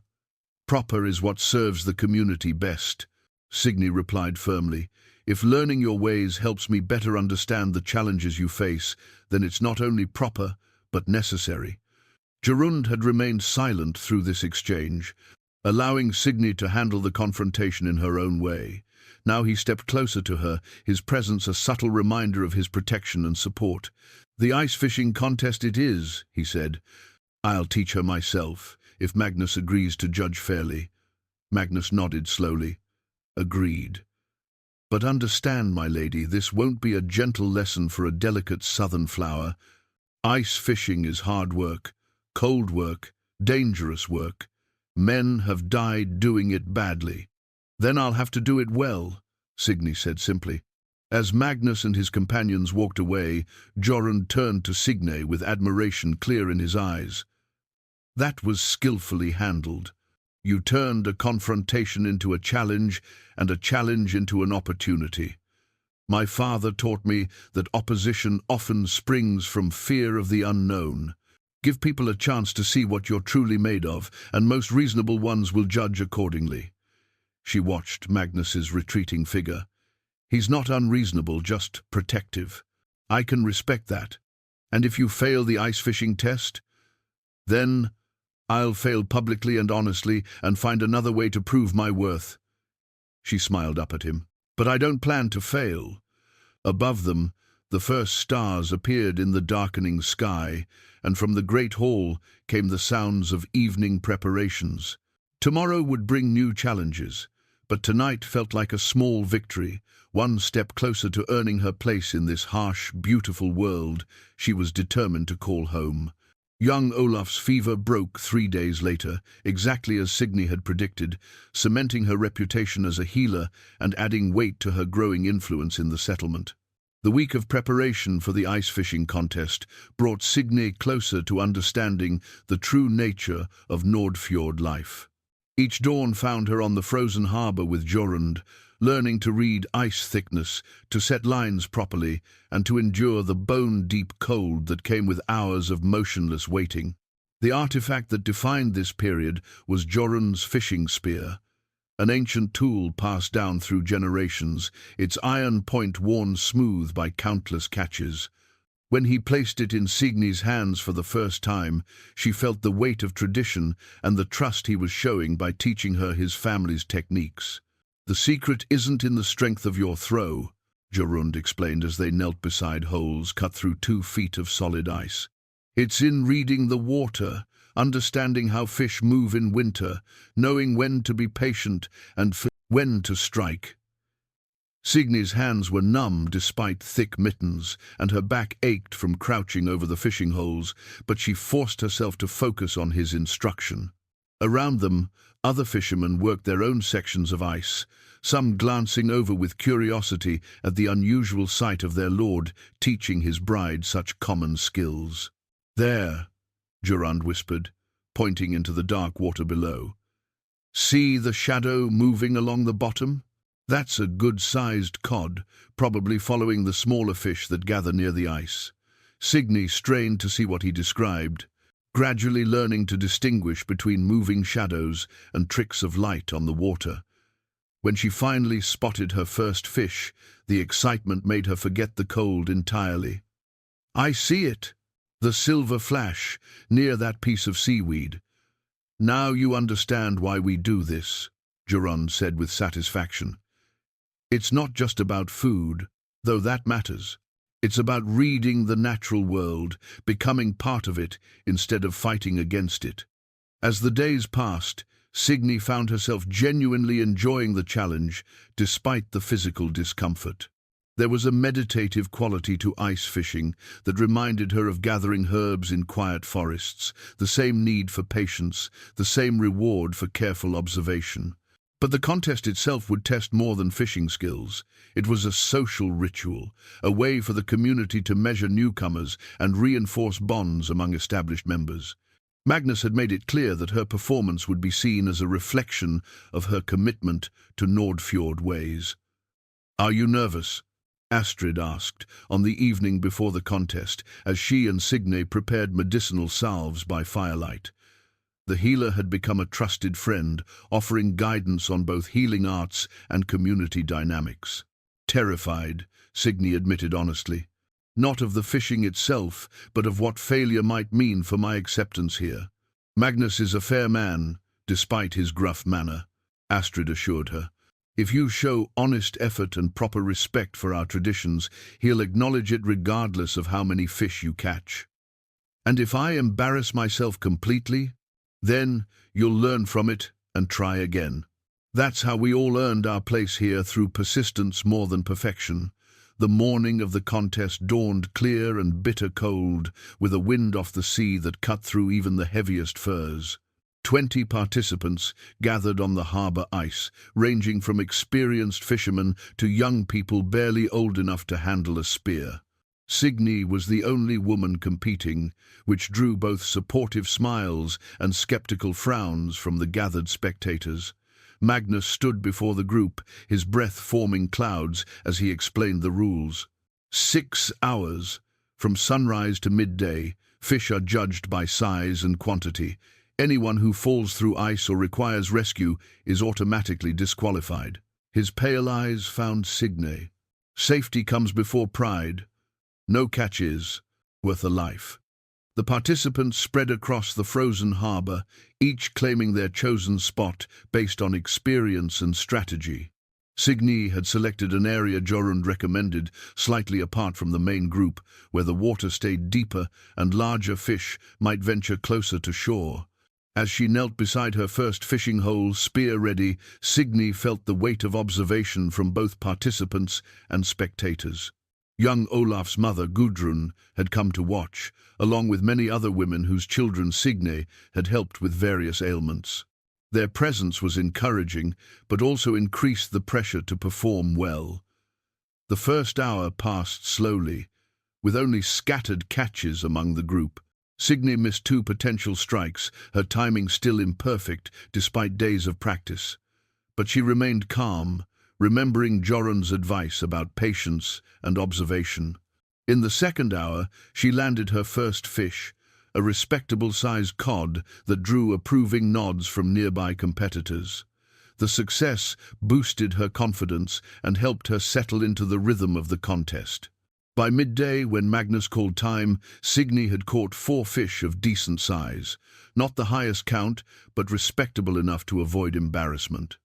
Speaker 1: Proper is what serves the community best," Signe replied firmly. "If learning your ways helps me better understand the challenges you face, then it's not only proper, but necessary." Jorund had remained silent through this exchange, allowing Signe to handle the confrontation in her own way. Now he stepped closer to her, his presence a subtle reminder of his protection and support. "The ice fishing contest it is," he said. "I'll teach her myself, if Magnus agrees to judge fairly." Magnus nodded slowly. "Agreed. But understand, my lady, this won't be a gentle lesson for a delicate southern flower. Ice fishing is hard work, cold work, dangerous work. Men have died doing it badly." "Then I'll have to do it well," Signe said simply. As Magnus and his companions walked away, Jorund turned to Signe with admiration clear in his eyes. "That was skillfully handled. You turned a confrontation into a challenge, and a challenge into an opportunity. My father taught me that opposition often springs from fear of the unknown. Give people a chance to see what you're truly made of, and most reasonable ones will judge accordingly." She watched Magnus's retreating figure. "He's not unreasonable, just protective." I can respect that. And if you fail the ice fishing test, then I'll fail publicly and honestly and find another way to prove my worth. She smiled up at him. But I don't plan to fail. Above them, the first stars appeared in the darkening sky, and from the great hall came the sounds of evening preparations. Tomorrow would bring new challenges, but tonight felt like a small victory, one step closer to earning her place in this harsh, beautiful world she was determined to call home. Young Olaf's fever broke 3 days later, exactly as Signe had predicted, cementing her reputation as a healer and adding weight to her growing influence in the settlement. The week of preparation for the ice fishing contest brought Signe closer to understanding the true nature of Nordfjord life. Each dawn found her on the frozen harbour with Jorund, learning to read ice thickness, to set lines properly, and to endure the bone-deep cold that came with hours of motionless waiting. The artifact that defined this period was Jorund's fishing spear, an ancient tool passed down through generations, its iron point worn smooth by countless catches. When he placed it in Signe's hands for the first time, she felt the weight of tradition and the trust he was showing by teaching her his family's techniques. "The secret isn't in the strength of your throw," Jorund explained as they knelt beside holes cut through 2 feet of solid ice. "It's in reading the water, understanding how fish move in winter, knowing when to be patient and when to strike." Signe's hands were numb despite thick mittens, and her back ached from crouching over the fishing holes, but she forced herself to focus on his instruction. Around them, other fishermen worked their own sections of ice, some glancing over with curiosity at the unusual sight of their lord teaching his bride such common skills. "There," Jorund whispered, pointing into the dark water below. "See the shadow moving along the bottom? That's a good-sized cod, probably following the smaller fish that gather near the ice." Signe strained to see what he described, gradually learning to distinguish between moving shadows and tricks of light on the water. When she finally spotted her first fish, the excitement made her forget the cold entirely. "I see it, the silver flash, near that piece of seaweed. Now you understand why we do this," Jorund said with satisfaction. "It's not just about food, though that matters. It's about reading the natural world, becoming part of it instead of fighting against it." As the days passed, Signe found herself genuinely enjoying the challenge despite the physical discomfort. There was a meditative quality to ice fishing that reminded her of gathering herbs in quiet forests, the same need for patience, the same reward for careful observation. But the contest itself would test more than fishing skills. It was a social ritual, a way for the community to measure newcomers and reinforce bonds among established members. Magnus had made it clear that her performance would be seen as a reflection of her commitment to Nordfjord ways. "Are you nervous?" Astrid asked on the evening before the contest, as she and Signe prepared medicinal salves by firelight. The healer had become a trusted friend, offering guidance on both healing arts and community dynamics. "Terrified," Signe admitted honestly. "Not of the fishing itself, but of what failure might mean for my acceptance here." "Magnus is a fair man, despite his gruff manner," Astrid assured her. "If you show honest effort and proper respect for our traditions, he'll acknowledge it regardless of how many fish you catch. And if I embarrass myself completely, then you'll learn from it and try again. That's how we all earned our place here, through persistence more than perfection." The morning of the contest dawned clear and bitter cold, with a wind off the sea that cut through even the heaviest furs. 20 participants gathered on the harbour ice, ranging from experienced fishermen to young people barely old enough to handle a spear. Signe was the only woman competing, which drew both supportive smiles and skeptical frowns from the gathered spectators. Magnus stood before the group, his breath forming clouds as he explained the rules. 6 hours, from sunrise to midday, fish are judged by size and quantity. Anyone who falls through ice or requires rescue is automatically disqualified. His pale eyes found Signe. "Safety comes before pride. No catch is worth a life. The participants spread across the frozen harbour, each claiming their chosen spot based on experience and strategy. Signe had selected an area Jorund recommended, slightly apart from the main group, where the water stayed deeper and larger fish might venture closer to shore. As she knelt beside her first fishing hole, spear ready, Signe felt the weight of observation from both participants and spectators. Young Olaf's mother, Gudrun, had come to watch, along with many other women whose children Signe had helped with various ailments. Their presence was encouraging, but also increased the pressure to perform well. The first hour passed slowly, with only scattered catches among the group. Signe missed 2 potential strikes, her timing still imperfect despite days of practice. But she remained calm, remembering Jorund's advice about patience and observation. In the second hour, she landed her first fish, a respectable-sized cod that drew approving nods from nearby competitors. The success boosted her confidence and helped her settle into the rhythm of the contest. By midday, when Magnus called time, Signe had caught 4 fish of decent size, not the highest count, but respectable enough to avoid embarrassment.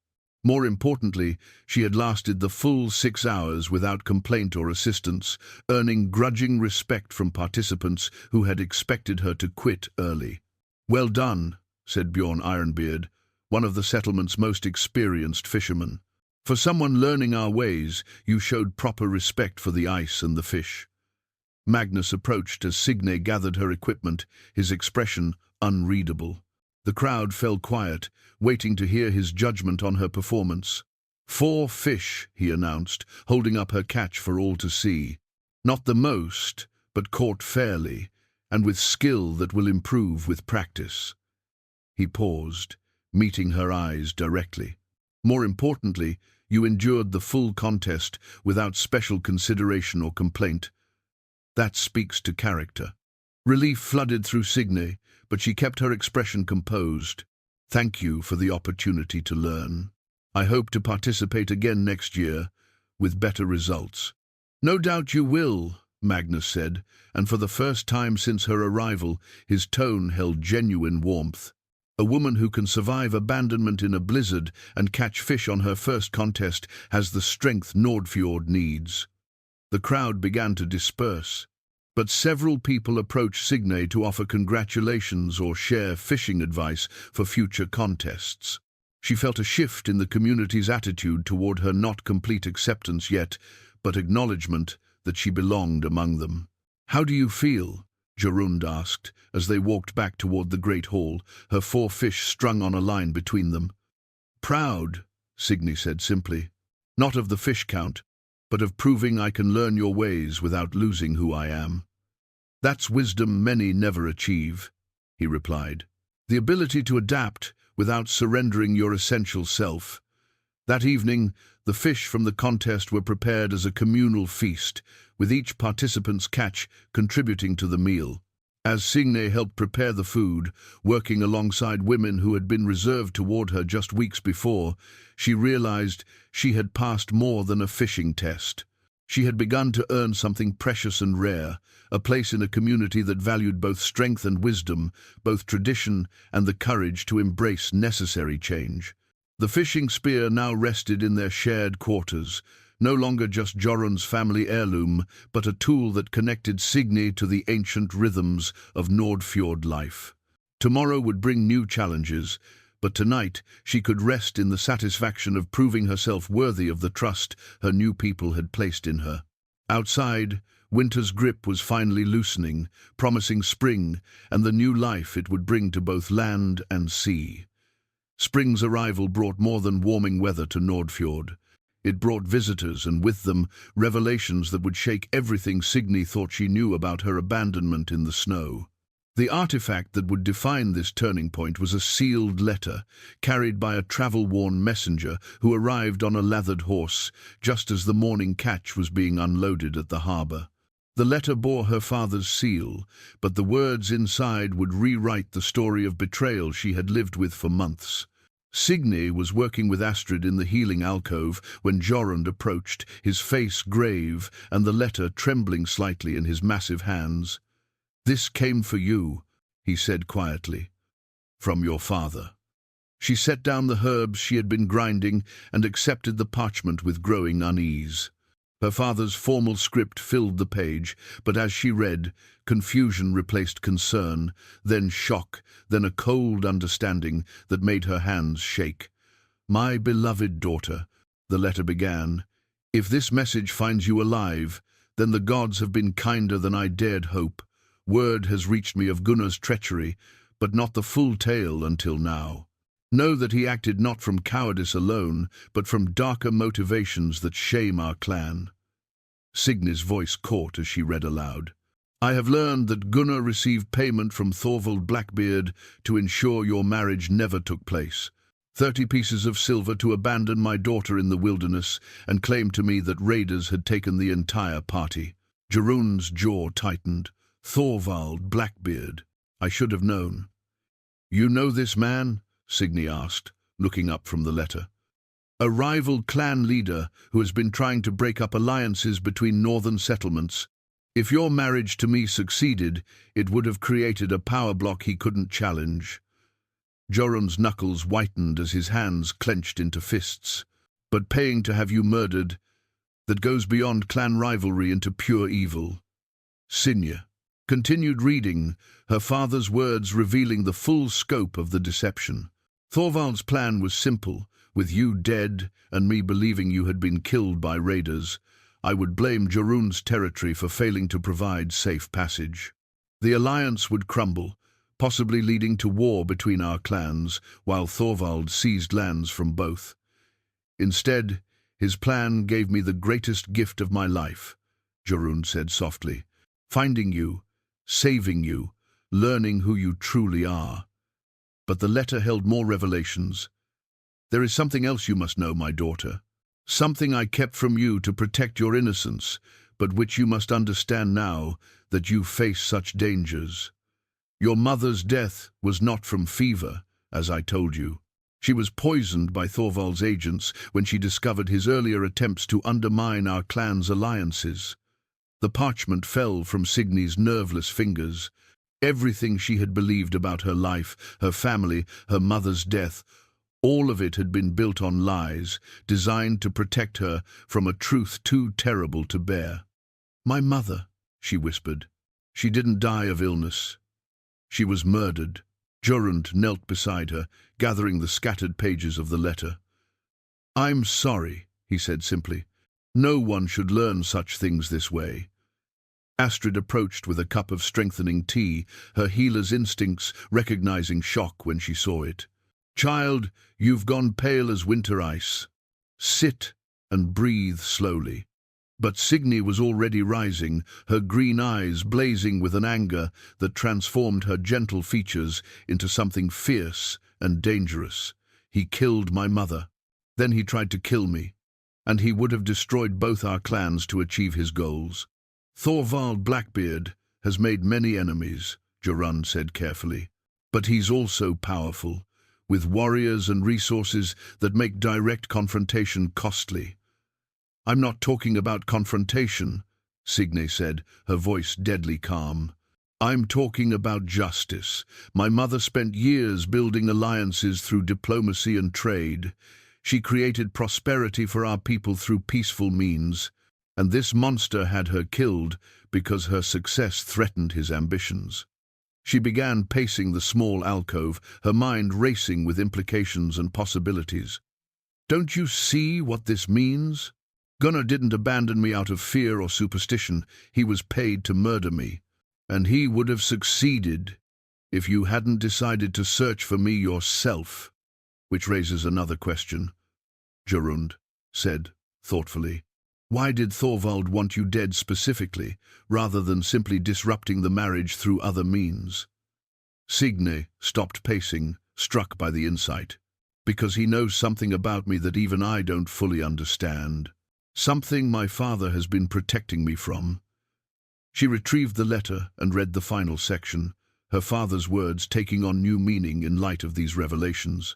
Speaker 1: More importantly, she had lasted the full 6 hours without complaint or assistance, earning grudging respect from participants who had expected her to quit early. "Well done," said Bjorn Ironbeard, one of the settlement's most experienced fishermen. "For someone learning our ways, you showed proper respect for the ice and the fish." Magnus approached as Signe gathered her equipment, his expression unreadable. The crowd fell quiet, waiting to hear his judgment on her performance. 4 fish, he announced, holding up her catch for all to see. Not the most, but caught fairly, and with skill that will improve with practice. He paused, meeting her eyes directly. "More importantly, you endured the full contest without special consideration or complaint. That speaks to character." Relief flooded through Signe, but she kept her expression composed. "Thank you for the opportunity to learn. I hope to participate again next year, with better results." "No doubt you will," Magnus said, and for the first time since her arrival, his tone held genuine warmth. "A woman who can survive abandonment in a blizzard and catch fish on her first contest has the strength Nordfjord needs." The crowd began to disperse, but several people approached Signe to offer congratulations or share fishing advice for future contests. She felt a shift in the community's attitude toward her, not complete acceptance yet, but acknowledgement that she belonged among them. "How do you feel?" Jorund asked, as they walked back toward the great hall, her 4 fish strung on a line between them. "Proud," Signe said simply. "Not of the fish count, but of proving I can learn your ways without losing who I am." "That's wisdom many never achieve," he replied. "The ability to adapt without surrendering your essential self." That evening, the fish from the contest were prepared as a communal feast, with each participant's catch contributing to the meal. As Signe helped prepare the food, working alongside women who had been reserved toward her just weeks before, she realized she had passed more than a fishing test. She had begun to earn something precious and rare, a place in a community that valued both strength and wisdom, both tradition and the courage to embrace necessary change. The fishing spear now rested in their shared quarters, no longer just Jorund's family heirloom, but a tool that connected Signe to the ancient rhythms of Nordfjord life. Tomorrow would bring new challenges, but tonight she could rest in the satisfaction of proving herself worthy of the trust her new people had placed in her. Outside, winter's grip was finally loosening, promising spring and the new life it would bring to both land and sea. Spring's arrival brought more than warming weather to Nordfjord. It brought visitors, and with them, revelations that would shake everything Signe thought she knew about her abandonment in the snow. The artifact that would define this turning point was a sealed letter, carried by a travel-worn messenger who arrived on a lathered horse, just as the morning catch was being unloaded at the harbour. The letter bore her father's seal, but the words inside would rewrite the story of betrayal she had lived with for months. Signe was working with Astrid in the healing alcove when Jorund approached, his face grave and the letter trembling slightly in his massive hands. "This came for you," he said quietly, "from your father." She set down the herbs she had been grinding and accepted the parchment with growing unease. Her father's formal script filled the page, but as she read, confusion replaced concern, then shock, then a cold understanding that made her hands shake. "My beloved daughter," the letter began, "if this message finds you alive, then the gods have been kinder than I dared hope. Word has reached me of Gunnar's treachery, but not the full tale until now. Know that he acted not from cowardice alone, but from darker motivations that shame our clan." Signe's voice caught as she read aloud. "I have learned that Gunnar received payment from Thorvald Blackbeard to ensure your marriage never took place. 30 pieces of silver to abandon my daughter in the wilderness, and claimed to me that raiders had taken the entire party." Jorund's jaw tightened. "Thorvald Blackbeard. I should have known." "You know this man?" Signe asked, looking up from the letter. "A rival clan leader who has been trying to break up alliances between northern settlements. If your marriage to me succeeded, it would have created a power block he couldn't challenge." Jorund's knuckles whitened as his hands clenched into fists. "But paying to have you murdered, that goes beyond clan rivalry into pure evil." Signe continued reading, her father's words revealing the full scope of the deception. "Thorvald's plan was simple. With you dead and me believing you had been killed by raiders, I would blame Jorund's territory for failing to provide safe passage. The alliance would crumble, possibly leading to war between our clans, while Thorvald seized lands from both. Instead, his plan gave me the greatest gift of my life," Jorund said softly. "Finding you, saving you, learning who you truly are." But the letter held more revelations. "There is something else you must know, my daughter. Something I kept from you to protect your innocence, but which you must understand now that you face such dangers. Your mother's death was not from fever, as I told you. She was poisoned by Thorvald's agents when she discovered his earlier attempts to undermine our clan's alliances." The parchment fell from Signe's nerveless fingers. Everything she had believed about her life, her family, her mother's death, all of it had been built on lies, designed to protect her from a truth too terrible to bear. "My mother," she whispered. "She didn't die of illness. She was murdered." Jorund knelt beside her, gathering the scattered pages of the letter. "I'm sorry," he said simply. "No one should learn such things this way." Astrid approached with a cup of strengthening tea, her healer's instincts recognizing shock when she saw it. "Child, you've gone pale as winter ice. Sit and breathe slowly." But Signe was already rising, her green eyes blazing with an anger that transformed her gentle features into something fierce and dangerous. "He killed my mother. Then he tried to kill me, and he would have destroyed both our clans to achieve his goals. Thorvald Blackbeard has made many enemies," Jorund said carefully, "but he's also powerful, with warriors and resources that make direct confrontation costly." "I'm not talking about confrontation," Signe said, her voice deadly calm. "I'm talking about justice. My mother spent years building alliances through diplomacy and trade. She created prosperity for our people through peaceful means, and this monster had her killed because her success threatened his ambitions." She began pacing the small alcove, her mind racing with implications and possibilities. "Don't you see what this means? Gunnar didn't abandon me out of fear or superstition. He was paid to murder me. And he would have succeeded if you hadn't decided to search for me yourself." "Which raises another question," Jorund said thoughtfully. "Why did Thorvald want you dead specifically, rather than simply disrupting the marriage through other means?" Signe stopped pacing, struck by the insight. "Because he knows something about me that even I don't fully understand. Something my father has been protecting me from." She retrieved the letter and read the final section, her father's words taking on new meaning in light of these revelations.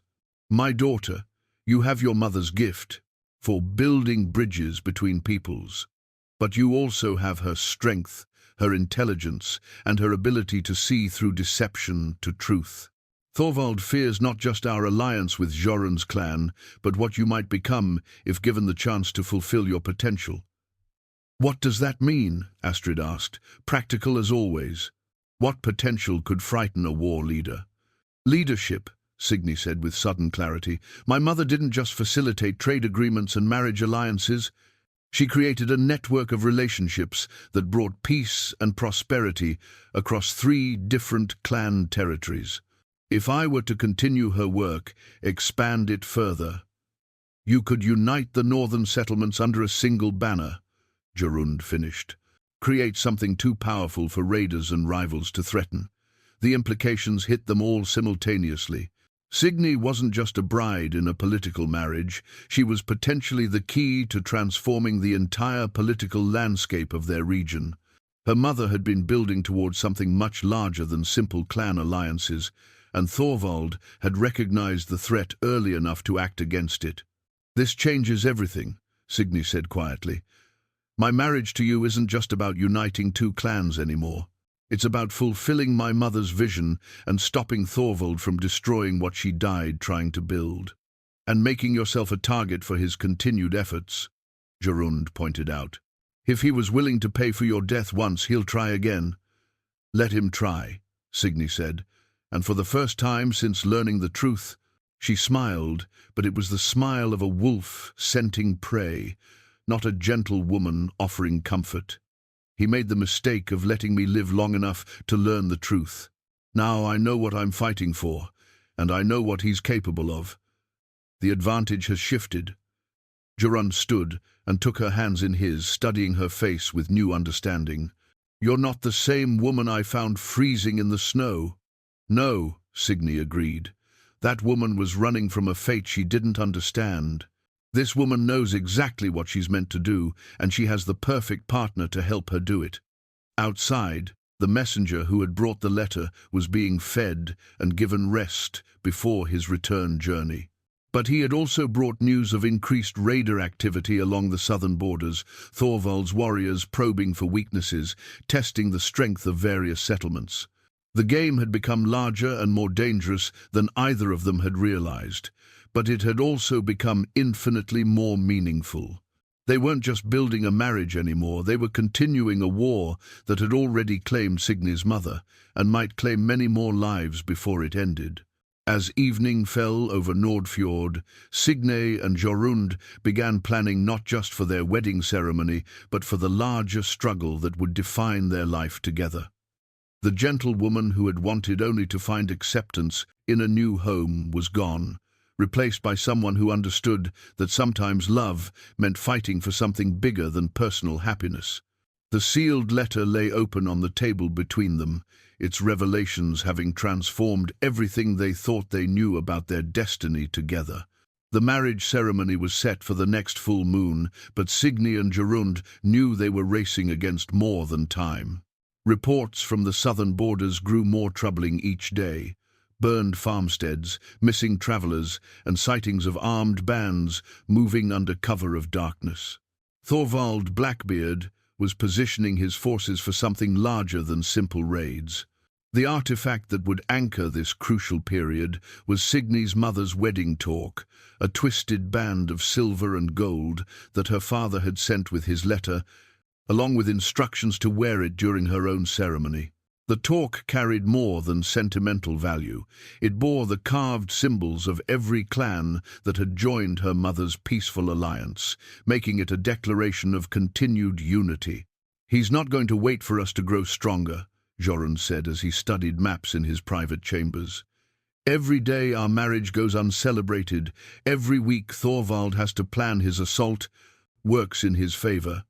Speaker 1: My daughter, you have your mother's gift for building bridges between peoples, but you also have her strength, her intelligence, and her ability to see through deception to truth. Thorvald fears not just our alliance with Jorund's clan, but what you might become if given the chance to fulfill your potential. What does that mean? Astrid asked, practical as always. What potential could frighten a war leader? Leadership, Signe said with sudden clarity. My mother didn't just facilitate trade agreements and marriage alliances. She created a network of relationships that brought peace and prosperity across 3 different clan territories. If I were to continue her work, expand it further, you could unite the northern settlements under a single banner, Jorund finished. Create something too powerful for raiders and rivals to threaten. The implications hit them all simultaneously. Signe wasn't just a bride in a political marriage, she was potentially the key to transforming the entire political landscape of their region. Her mother had been building towards something much larger than simple clan alliances, and Thorvald had recognized the threat early enough to act against it. This changes everything, Signe said quietly. My marriage to you isn't just about uniting 2 clans anymore. It's about fulfilling my mother's vision and stopping Thorvald from destroying what she died trying to build. And making yourself a target for his continued efforts, Jorund pointed out. If he was willing to pay for your death once, he'll try again. Let him try, Signe said, and for the first time since learning the truth, she smiled, but it was the smile of a wolf scenting prey, not a gentle woman offering comfort. He made the mistake of letting me live long enough to learn the truth. Now I know what I'm fighting for, and I know what he's capable of. The advantage has shifted. Jorund stood and took her hands in his, studying her face with new understanding. You're not the same woman I found freezing in the snow. No, Signe agreed. That woman was running from a fate she didn't understand. This woman knows exactly what she's meant to do, and she has the perfect partner to help her do it. Outside, the messenger who had brought the letter was being fed and given rest before his return journey. But he had also brought news of increased raider activity along the southern borders, Thorvald's warriors probing for weaknesses, testing the strength of various settlements. The game had become larger and more dangerous than either of them had realized, but it had also become infinitely more meaningful. They weren't just building a marriage anymore, they were continuing a war that had already claimed Signe's mother, and might claim many more lives before it ended. As evening fell over Nordfjord, Signe and Jorund began planning not just for their wedding ceremony, but for the larger struggle that would define their life together. The gentlewoman who had wanted only to find acceptance in a new home was gone, replaced by someone who understood that sometimes love meant fighting for something bigger than personal happiness. The sealed letter lay open on the table between them, its revelations having transformed everything they thought they knew about their destiny together. The marriage ceremony was set for the next full moon, but Signe and Jorund knew they were racing against more than time. Reports from the southern borders grew more troubling each day. Burned farmsteads, missing travelers, and sightings of armed bands moving under cover of darkness. Thorvald Blackbeard was positioning his forces for something larger than simple raids. The artifact that would anchor this crucial period was Signe's mother's wedding torque, a twisted band of silver and gold that her father had sent with his letter, along with instructions to wear it during her own ceremony. The torque carried more than sentimental value. It bore the carved symbols of every clan that had joined her mother's peaceful alliance, making it a declaration of continued unity. He's not going to wait for us to grow stronger, Jorund said as he studied maps in his private chambers. Every day our marriage goes uncelebrated. Every week Thorvald has to plan his assault, works in his favor.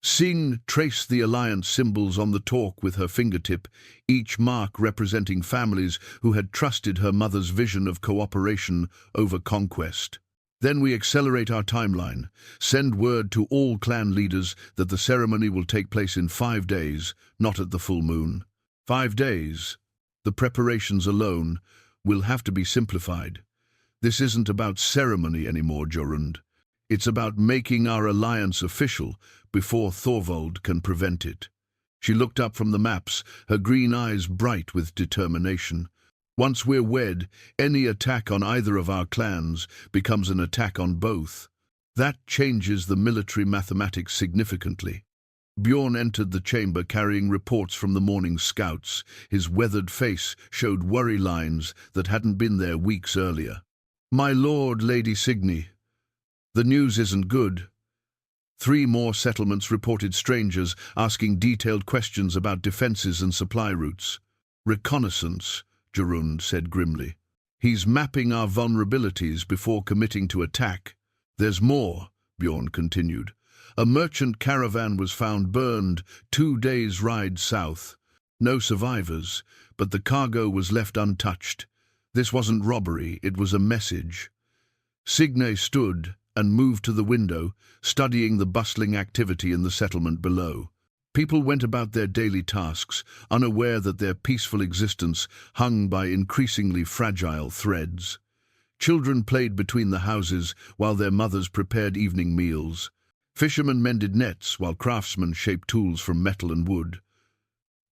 Speaker 1: Signe traced the alliance symbols on the torque with her fingertip, each mark representing families who had trusted her mother's vision of cooperation over conquest. Then we accelerate our timeline, send word to all clan leaders that the ceremony will take place in 5 days, not at the full moon. 5 days. The preparations alone will have to be simplified. This isn't about ceremony anymore, Jorund. It's about making our alliance official before Thorvald can prevent it. She looked up from the maps, her green eyes bright with determination. Once we're wed, any attack on either of our clans becomes an attack on both. That changes the military mathematics significantly. Bjorn entered the chamber carrying reports from the morning scouts. His weathered face showed worry lines that hadn't been there weeks earlier. "My lord, Lady Signe, the news isn't good." 3 more settlements reported strangers asking detailed questions about defenses and supply routes. "Reconnaissance," Jorund said grimly. "He's mapping our vulnerabilities before committing to attack." "There's more," Bjorn continued. "A merchant caravan was found burned 2 days' ride south. No survivors, but the cargo was left untouched. This wasn't robbery, it was a message." Signe stood and moved to the window, studying the bustling activity in the settlement below. People went about their daily tasks, unaware that their peaceful existence hung by increasingly fragile threads. Children played between the houses while their mothers prepared evening meals. Fishermen mended nets while craftsmen shaped tools from metal and wood.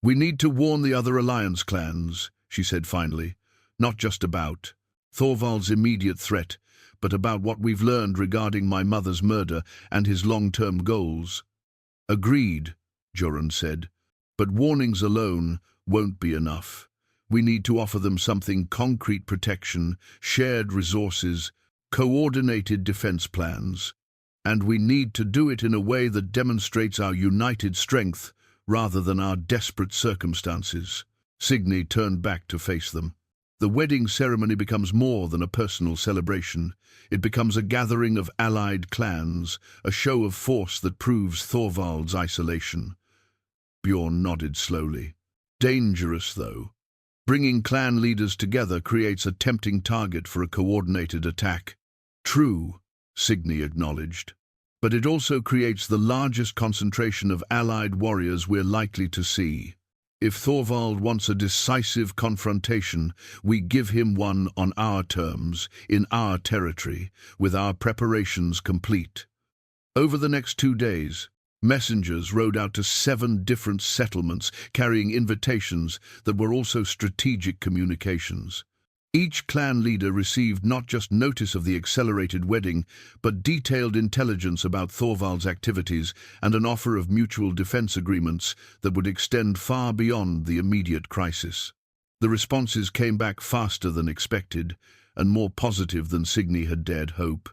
Speaker 1: "We need to warn the other alliance clans," she said finally. "Not just about Thorvald's immediate threat, but about what we've learned regarding my mother's murder and his long-term goals." "Agreed," Jorund said, "but warnings alone won't be enough. We need to offer them something: concrete protection, shared resources, coordinated defense plans. And we need to do it in a way that demonstrates our united strength rather than our desperate circumstances." Signe turned back to face them. The wedding ceremony becomes more than a personal celebration. It becomes a gathering of allied clans, a show of force that proves Thorvald's isolation. Bjorn nodded slowly. "Dangerous, though. Bringing clan leaders together creates a tempting target for a coordinated attack." "True," Signe acknowledged. "But it also creates the largest concentration of allied warriors we're likely to see. If Thorvald wants a decisive confrontation, we give him one on our terms, in our territory, with our preparations complete." Over the next 2 days, messengers rode out to 7 different settlements carrying invitations that were also strategic communications. Each clan leader received not just notice of the accelerated wedding, but detailed intelligence about Thorvald's activities and an offer of mutual defense agreements that would extend far beyond the immediate crisis. The responses came back faster than expected, and more positive than Signe had dared hope.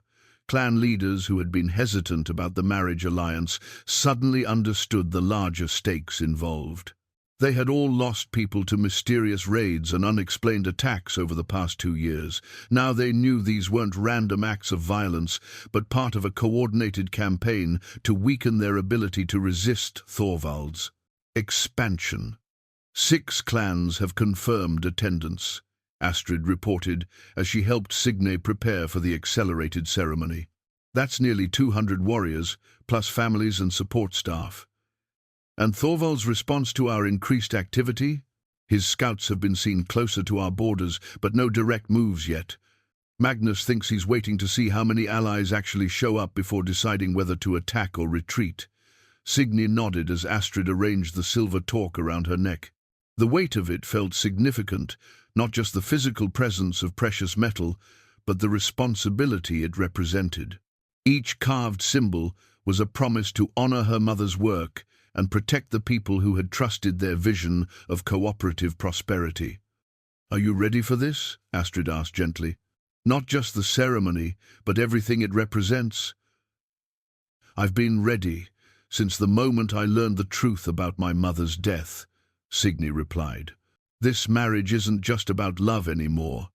Speaker 1: Clan leaders who had been hesitant about the marriage alliance suddenly understood the larger stakes involved. They had all lost people to mysterious raids and unexplained attacks over the past 2 years. Now they knew these weren't random acts of violence, but part of a coordinated campaign to weaken their ability to resist Thorvald's expansion. 6 clans have confirmed attendance, Astrid reported as she helped Signe prepare for the accelerated ceremony. That's nearly 200 warriors, plus families and support staff. And Thorvald's response to our increased activity? His scouts have been seen closer to our borders, but no direct moves yet. Magnus thinks he's waiting to see how many allies actually show up before deciding whether to attack or retreat. Signe nodded as Astrid arranged the silver torque around her neck. The weight of it felt significant, not just the physical presence of precious metal, but the responsibility it represented. Each carved symbol was a promise to honor her mother's work and protect the people who had trusted their vision of cooperative prosperity. "Are you ready for this?" Astrid asked gently. "Not just the ceremony, but everything it represents?" "I've been ready since the moment I learned the truth about my mother's death," Signe replied. "This marriage isn't just about love anymore,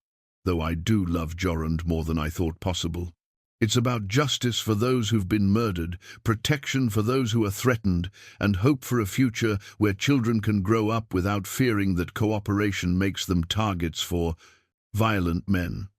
Speaker 1: though I do love Jorund more than I thought possible. It's about justice for those who've been murdered, protection for those who are threatened, and hope for a future where children can grow up without fearing that cooperation makes them targets for violent men."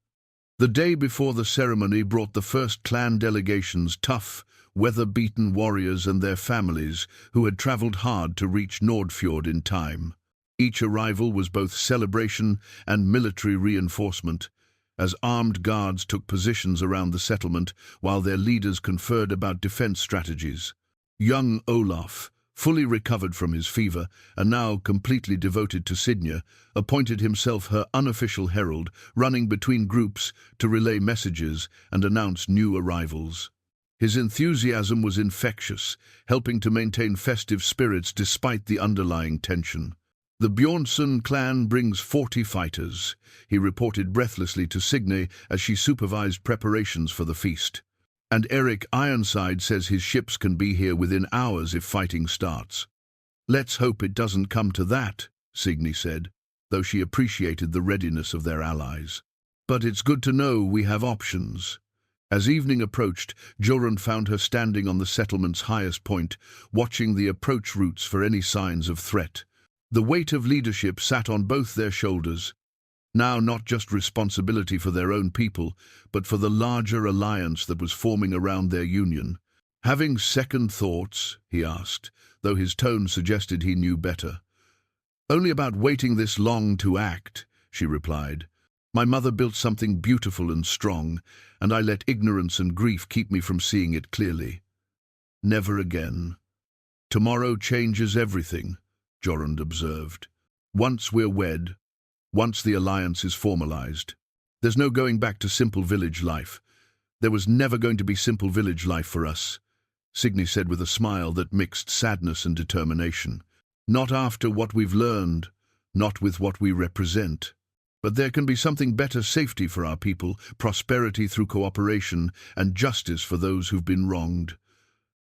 Speaker 1: The day before the ceremony brought the first clan delegations, tough, weather-beaten warriors and their families who had traveled hard to reach Nordfjord in time. Each arrival was both celebration and military reinforcement. as armed guards took positions around the settlement while their leaders conferred about defense strategies. Young Olaf, fully recovered from his fever and now completely devoted to Signe, appointed himself her unofficial herald, running between groups to relay messages and announce new arrivals. His enthusiasm was infectious, helping to maintain festive spirits despite the underlying tension. "The Bjornsson clan brings 40 fighters," he reported breathlessly to Signe as she supervised preparations for the feast. "And Eric Ironside says his ships can be here within hours if fighting starts." "Let's hope it doesn't come to that," Signe said, though she appreciated the readiness of their allies. "But it's good to know we have options." As evening approached, Jorund found her standing on the settlement's highest point, watching the approach routes for any signs of threat. The weight of leadership sat on both their shoulders, now not just responsibility for their own people, but for the larger alliance that was forming around their union. "Having second thoughts?" he asked, though his tone suggested he knew better. "Only about waiting this long to act," she replied. "My mother built something beautiful and strong, and I let ignorance and grief keep me from seeing it clearly. Never again." "Tomorrow changes everything," Jorund observed. "Once we're wed, once the alliance is formalized, there's no going back to simple village life. There was never going to be simple village life for us," Signe said with a smile that mixed sadness and determination. "Not after what we've learned, not with what we represent. But there can be something better: safety for our people, prosperity through cooperation, and justice for those who've been wronged."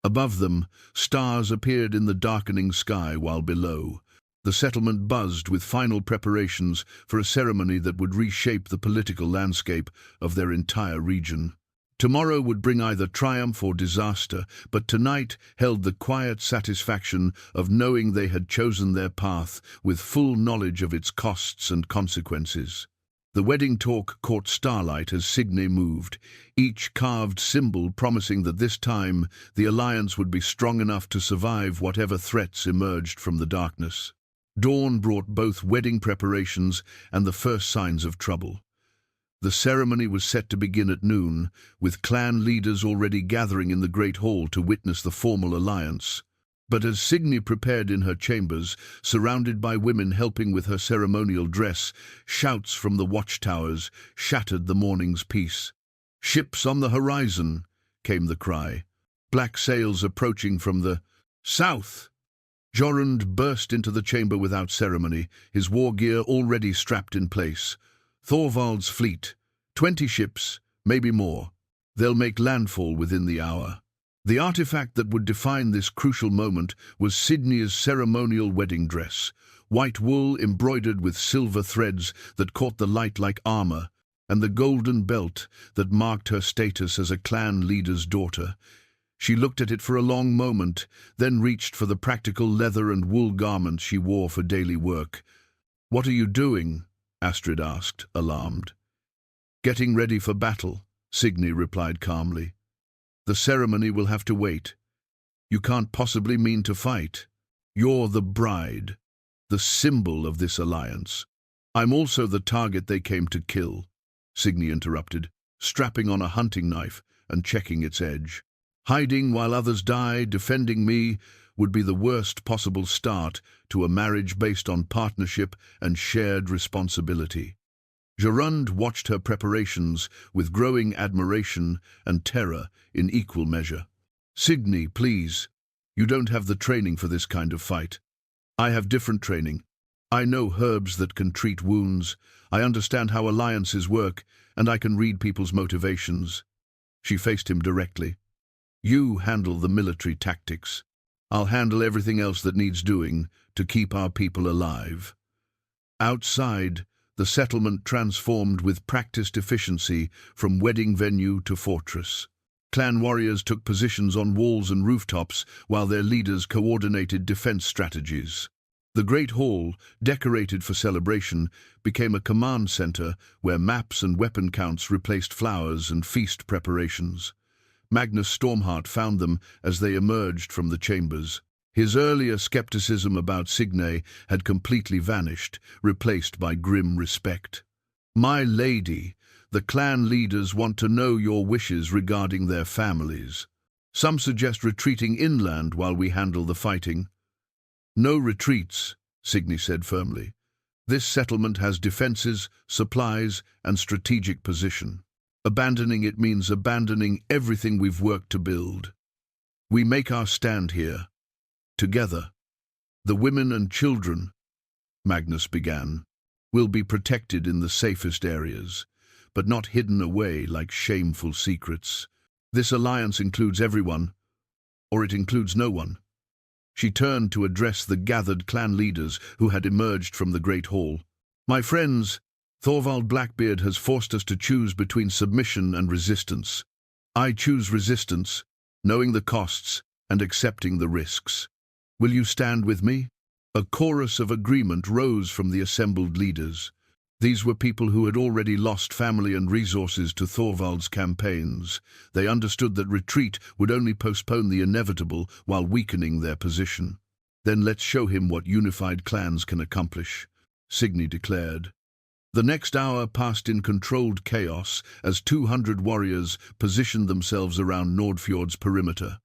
Speaker 1: Above them, stars appeared in the darkening sky, while below, the settlement buzzed with final preparations for a ceremony that would reshape the political landscape of their entire region. Tomorrow would bring either triumph or disaster, but tonight held the quiet satisfaction of knowing they had chosen their path with full knowledge of its costs and consequences. The wedding talk caught starlight as Signe moved, each carved symbol promising that this time the alliance would be strong enough to survive whatever threats emerged from the darkness. Dawn brought both wedding preparations and the first signs of trouble. The ceremony was set to begin at noon, with clan leaders already gathering in the great hall to witness the formal alliance. But as Signe prepared in her chambers, surrounded by women helping with her ceremonial dress, shouts from the watchtowers shattered the morning's peace. "Ships on the horizon," came the cry. "Black sails approaching from the south." Jorund burst into the chamber without ceremony, his war gear already strapped in place. "Thorvald's fleet, 20 ships, maybe more. They'll make landfall within the hour." The artifact that would define this crucial moment was Signe's ceremonial wedding dress, white wool embroidered with silver threads that caught the light like armor, and the golden belt that marked her status as a clan leader's daughter. She looked at it for a long moment, then reached for the practical leather and wool garments she wore for daily work. "What are you doing?" Astrid asked, alarmed. "Getting ready for battle," Signe replied calmly. "The ceremony will have to wait. You can't possibly mean to fight. You're the bride, the symbol of this alliance." "I'm also the target they came to kill," Signe interrupted, strapping on a hunting knife and checking its edge. "Hiding while others die, defending me, would be the worst possible start to a marriage based on partnership and shared responsibility." Jorund watched her preparations with growing admiration and terror in equal measure. "Signe, please. You don't have the training for this kind of fight. I have different training. I know herbs that can treat wounds. I understand how alliances work, and I can read people's motivations." She faced him directly. "You handle the military tactics. I'll handle everything else that needs doing to keep our people alive." Outside, the settlement transformed with practiced efficiency from wedding venue to fortress. Clan warriors took positions on walls and rooftops while their leaders coordinated defense strategies. The Great Hall, decorated for celebration, became a command center where maps and weapon counts replaced flowers and feast preparations. Magnus Stormheart found them as they emerged from the chambers. His earlier skepticism about Signe had completely vanished, replaced by grim respect. "My lady, The clan leaders want to know your wishes regarding their families. Some suggest retreating inland while we handle the fighting. No retreats, Signe said firmly. This settlement has defenses, supplies, and strategic position. Abandoning it means abandoning everything we've worked to build. We make our stand here, together. The women and children, Magnus began, will be protected in the safest areas, but not hidden away like shameful secrets. This alliance includes everyone, or it includes no one. She turned to address the gathered clan leaders who had emerged from the great hall. My friends, Thorvald Blackbeard has forced us to choose between submission and resistance. I choose resistance, knowing the costs and accepting the risks. Will you stand with me? A chorus of agreement rose from the assembled leaders. These were people who had already lost family and resources to Thorvald's campaigns. They understood that retreat would only postpone the inevitable while weakening their position. Then let's show him what unified clans can accomplish, Signe declared. The next hour passed in controlled chaos as 200 warriors positioned themselves around Nordfjord's perimeter.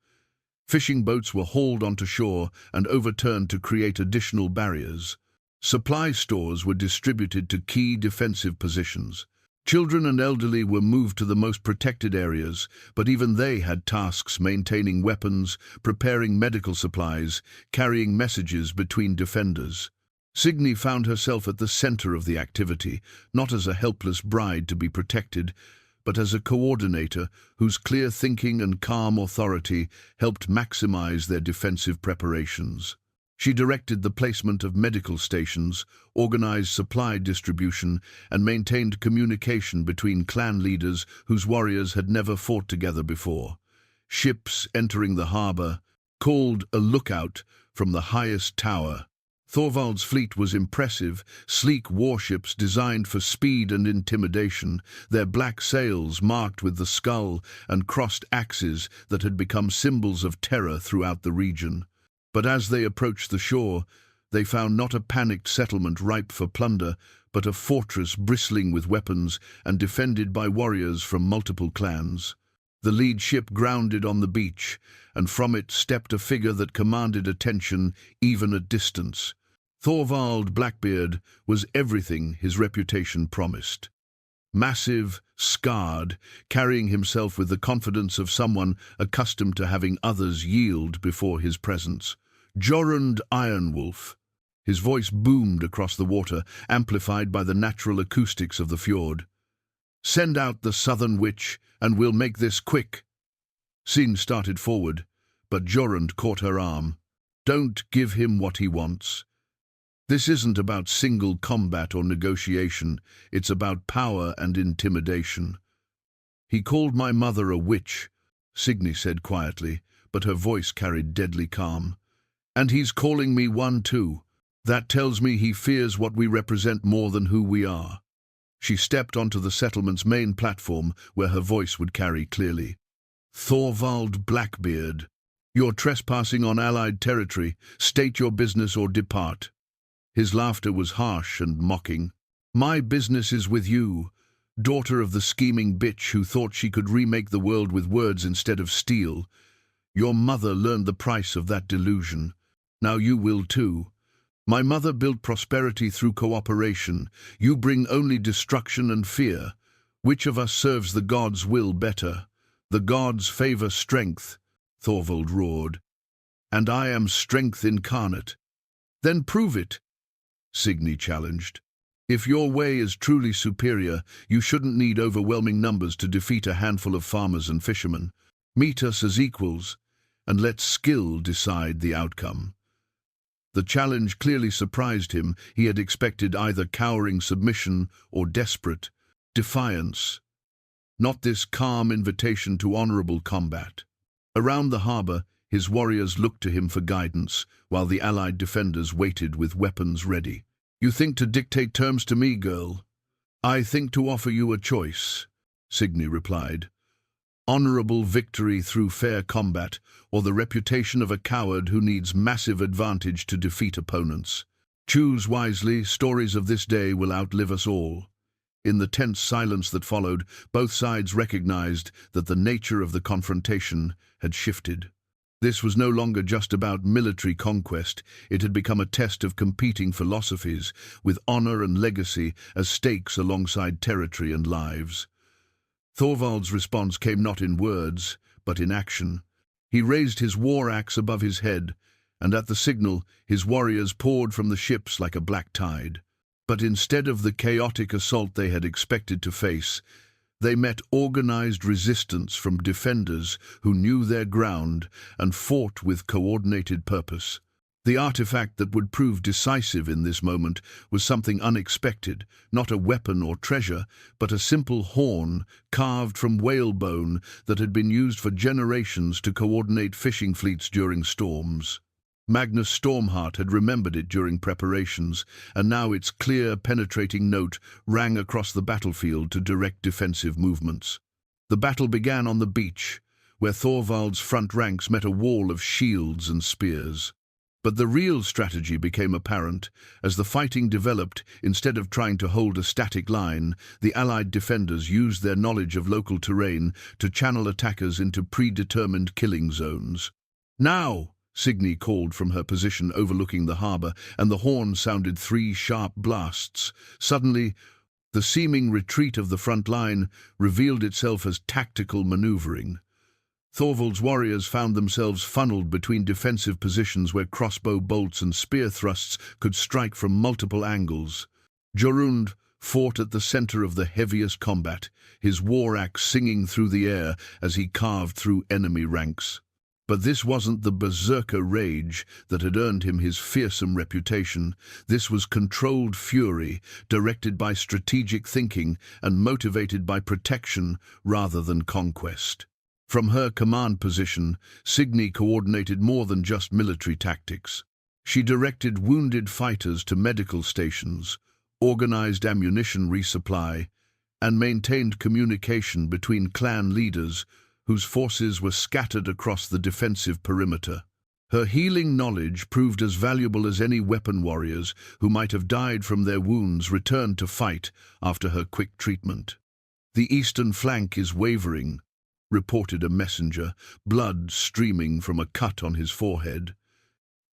Speaker 1: Fishing boats were hauled onto shore and overturned to create additional barriers. Supply stores were distributed to key defensive positions. Children and elderly were moved to the most protected areas, but even they had tasks maintaining weapons, preparing medical supplies, carrying messages between defenders. Signe found herself at the center of the activity, not as a helpless bride to be protected, but as a coordinator whose clear thinking and calm authority helped maximize their defensive preparations. She directed the placement of medical stations, organized supply distribution, and maintained communication between clan leaders whose warriors had never fought together before. Ships entering the harbor called a lookout from the highest tower. Thorvald's fleet was impressive, sleek warships designed for speed and intimidation, their black sails marked with the skull and crossed axes that had become symbols of terror throughout the region. But as they approached the shore, they found not a panicked settlement ripe for plunder, but a fortress bristling with weapons and defended by warriors from multiple clans. The lead ship grounded on the beach, and from it stepped a figure that commanded attention even at distance. Thorvald Blackbeard was everything his reputation promised. Massive, scarred, carrying himself with the confidence of someone accustomed to having others yield before his presence. Jorund Ironwolf. His voice boomed across the water, amplified by the natural acoustics of the fjord. Send out the southern witch, and we'll make this quick. Signe started forward, but Jorund caught her arm. Don't give him what he wants. This isn't about single combat or negotiation, it's about power and intimidation. He called my mother a witch, Signe said quietly, but her voice carried deadly calm. And he's calling me one too. That tells me he fears what we represent more than who we are. She stepped onto the settlement's main platform, where her voice would carry clearly. Thorvald Blackbeard, you're trespassing on allied territory. State your business or depart. His laughter was harsh and mocking. My business is with you, daughter of the scheming bitch who thought she could remake the world with words instead of steel. Your mother learned the price of that delusion. Now you will too. My mother built prosperity through cooperation. You bring only destruction and fear. Which of us serves the gods' will better? The gods favor strength, Thorvald roared. And I am strength incarnate. Then prove it, Signe challenged. If your way is truly superior, you shouldn't need overwhelming numbers to defeat a handful of farmers and fishermen. Meet us as equals, and let skill decide the outcome. The challenge clearly surprised him. He had expected either cowering submission or desperate defiance, not this calm invitation to honorable combat. Around the harbor, his warriors looked to him for guidance, while the allied defenders waited with weapons ready. You think to dictate terms to me, girl? I think to offer you a choice, Signe replied. Honorable victory through fair combat, or the reputation of a coward who needs massive advantage to defeat opponents. Choose wisely, stories of this day will outlive us all. In the tense silence that followed, both sides recognized that the nature of the confrontation had shifted. This was no longer just about military conquest. It had become a test of competing philosophies, with honor and legacy as stakes alongside territory and lives. Thorvald's response came not in words, but in action. He raised his war axe above his head, and at the signal, his warriors poured from the ships like a black tide. But instead of the chaotic assault they had expected to face, they met organized resistance from defenders who knew their ground and fought with coordinated purpose. The artifact that would prove decisive in this moment was something unexpected, not a weapon or treasure, but a simple horn carved from whalebone that had been used for generations to coordinate fishing fleets during storms. Magnus Stormheart had remembered it during preparations, and now its clear, penetrating note rang across the battlefield to direct defensive movements. The battle began on the beach, where Thorvald's front ranks met a wall of shields and spears. But the real strategy became apparent. As the fighting developed, instead of trying to hold a static line, the Allied defenders used their knowledge of local terrain to channel attackers into predetermined killing zones. "Now!" Signe called from her position overlooking the harbour, and the horn sounded 3 sharp blasts. Suddenly, the seeming retreat of the front line revealed itself as tactical manoeuvring. Thorvald's warriors found themselves funneled between defensive positions where crossbow bolts and spear thrusts could strike from multiple angles. Jorund fought at the center of the heaviest combat, his war axe singing through the air as he carved through enemy ranks. But this wasn't the berserker rage that had earned him his fearsome reputation. This was controlled fury, directed by strategic thinking and motivated by protection rather than conquest. From her command position, Signe coordinated more than just military tactics. She directed wounded fighters to medical stations, organized ammunition resupply, and maintained communication between clan leaders whose forces were scattered across the defensive perimeter. Her healing knowledge proved as valuable as any weapon warriors who might have died from their wounds returned to fight after her quick treatment. "The eastern flank is wavering," reported a messenger, blood streaming from a cut on his forehead.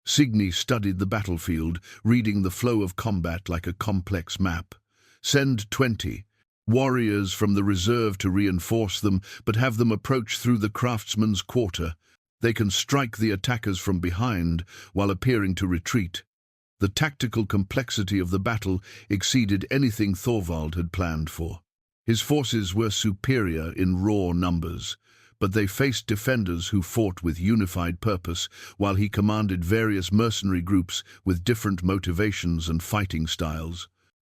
Speaker 1: Signe studied the battlefield, reading the flow of combat like a complex map. "Send 20 warriors from the reserve to reinforce them, but have them approach through the craftsman's quarter. They can strike the attackers from behind while appearing to retreat." The tactical complexity of the battle exceeded anything Thorvald had planned for. His forces were superior in raw numbers, but they faced defenders who fought with unified purpose, while he commanded various mercenary groups with different motivations and fighting styles.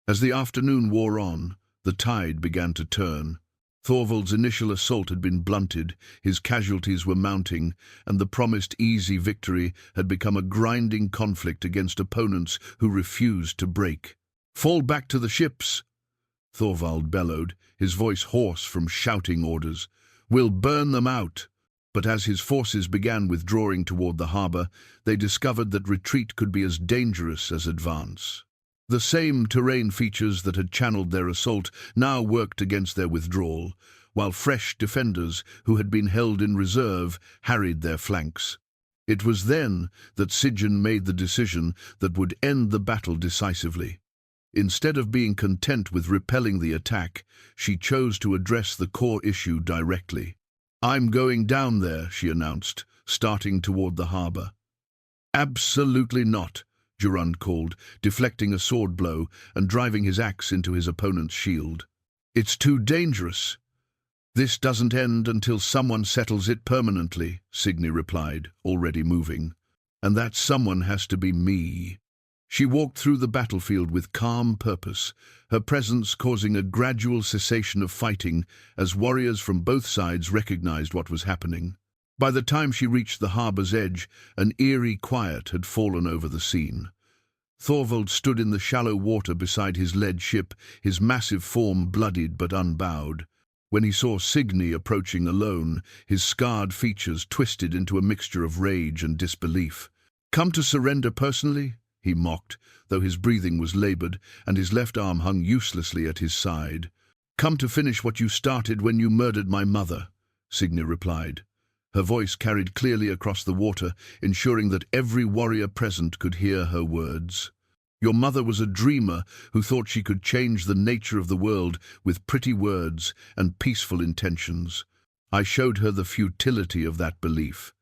Speaker 1: As the afternoon wore on, the tide began to turn. Thorvald's initial assault had been blunted, his casualties were mounting, and the promised easy victory had become a grinding conflict against opponents who refused to break. "Fall back to the ships!" Thorvald bellowed, his voice hoarse from shouting orders. "We'll burn them out!" But as his forces began withdrawing toward the harbour, they discovered that retreat could be as dangerous as advance. The same terrain features that had channeled their assault now worked against their withdrawal, while fresh defenders who had been held in reserve harried their flanks. It was then that Signe made the decision that would end the battle decisively. Instead of being content with repelling the attack, she chose to address the core issue directly. "I'm going down there," she announced, starting toward the harbour. "Absolutely not," Jorund called, deflecting a sword blow and driving his axe into his opponent's shield. "It's too dangerous." "This doesn't end until someone settles it permanently," Signe replied, already moving. "And that someone has to be me." She walked through the battlefield with calm purpose, her presence causing a gradual cessation of fighting as warriors from both sides recognized what was happening. By the time she reached the harbour's edge, an eerie quiet had fallen over the scene. Thorvald stood in the shallow water beside his lead ship, his massive form bloodied but unbowed. When he saw Signe approaching alone, his scarred features twisted into a mixture of rage and disbelief. "Come to surrender personally?" he mocked, though his breathing was labored and his left arm hung uselessly at his side. "Come to finish what you started when you murdered my mother," Signe replied. Her voice carried clearly across the water, ensuring that every warrior present could hear her words. "Your mother was a dreamer who thought she could change the nature of the world with pretty words and peaceful intentions. I showed her the futility of that belief.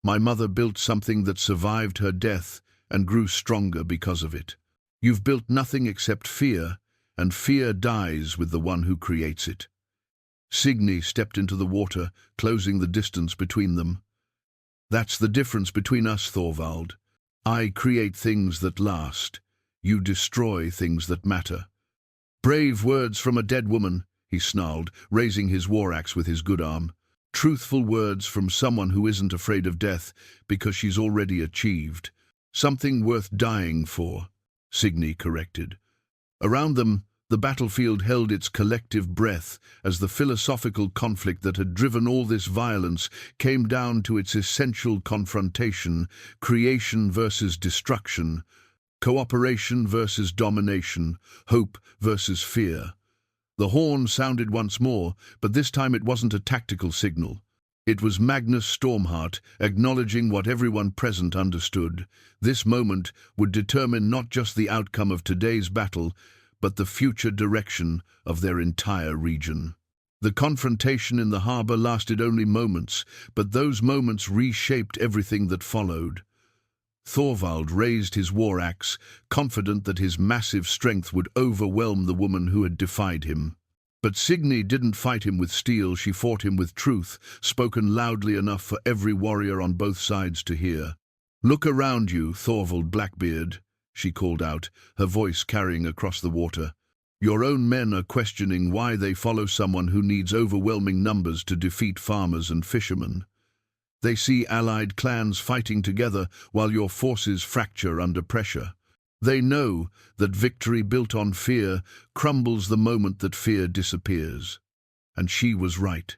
Speaker 1: My mother built something that survived her death and grew stronger because of it. You've built nothing except fear, and fear dies with the one who creates it." Signe stepped into the water, closing the distance between them. "That's the difference between us, Thorvald. I create things that last. You destroy things that matter." "Brave words from a dead woman," he snarled, raising his war axe with his good arm. "Truthful words from someone who isn't afraid of death because she's already achieved. Something worth dying for," Signe corrected. Around them, the battlefield held its collective breath as the philosophical conflict that had driven all this violence came down to its essential confrontation: creation versus destruction, cooperation versus domination, hope versus fear. The horn sounded once more, but this time it wasn't a tactical signal. It was Magnus Stormheart acknowledging what everyone present understood. This moment would determine not just the outcome of today's battle, but the future direction of their entire region. The confrontation in the harbour lasted only moments, but those moments reshaped everything that followed. Thorvald raised his war axe, confident that his massive strength would overwhelm the woman who had defied him. But Signe didn't fight him with steel, she fought him with truth, spoken loudly enough for every warrior on both sides to hear. "Look around you, Thorvald Blackbeard," she called out, her voice carrying across the water. "Your own men are questioning why they follow someone who needs overwhelming numbers to defeat farmers and fishermen. They see allied clans fighting together while your forces fracture under pressure. They know that victory built on fear crumbles the moment that fear disappears." And she was right.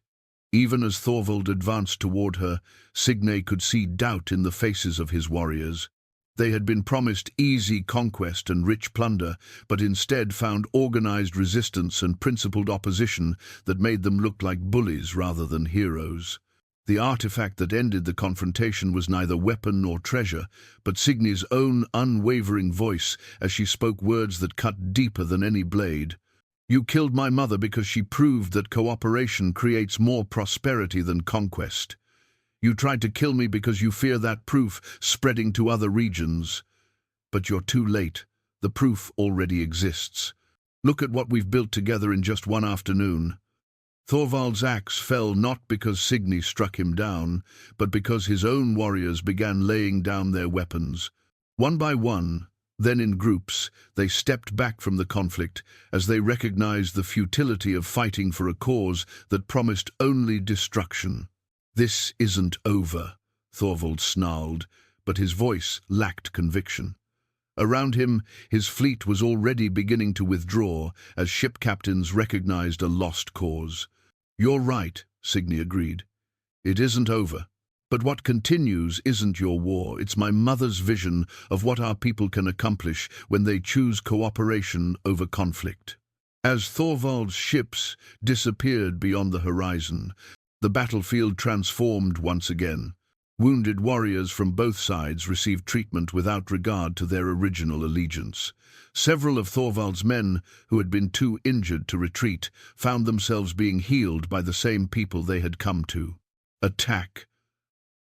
Speaker 1: Even as Thorvald advanced toward her, Signe could see doubt in the faces of his warriors. They had been promised easy conquest and rich plunder, but instead found organized resistance and principled opposition that made them look like bullies rather than heroes. The artifact that ended the confrontation was neither weapon nor treasure, but Signe's own unwavering voice as she spoke words that cut deeper than any blade. "You killed my mother because she proved that cooperation creates more prosperity than conquest. You tried to kill me because you fear that proof spreading to other regions. But you're too late. The proof already exists. Look at what we've built together in just one afternoon." Thorvald's axe fell not because Signe struck him down, but because his own warriors began laying down their weapons. One by one, then in groups, they stepped back from the conflict as they recognized the futility of fighting for a cause that promised only destruction. "This isn't over," Thorvald snarled, but his voice lacked conviction. Around him, his fleet was already beginning to withdraw as ship captains recognized a lost cause. "You're right," Signe agreed. "It isn't over. But what continues isn't your war, it's my mother's vision of what our people can accomplish when they choose cooperation over conflict." As Thorvald's ships disappeared beyond the horizon, the battlefield transformed once again. Wounded warriors from both sides received treatment without regard to their original allegiance. Several of Thorvald's men, who had been too injured to retreat, found themselves being healed by the same people they had come to. Attack.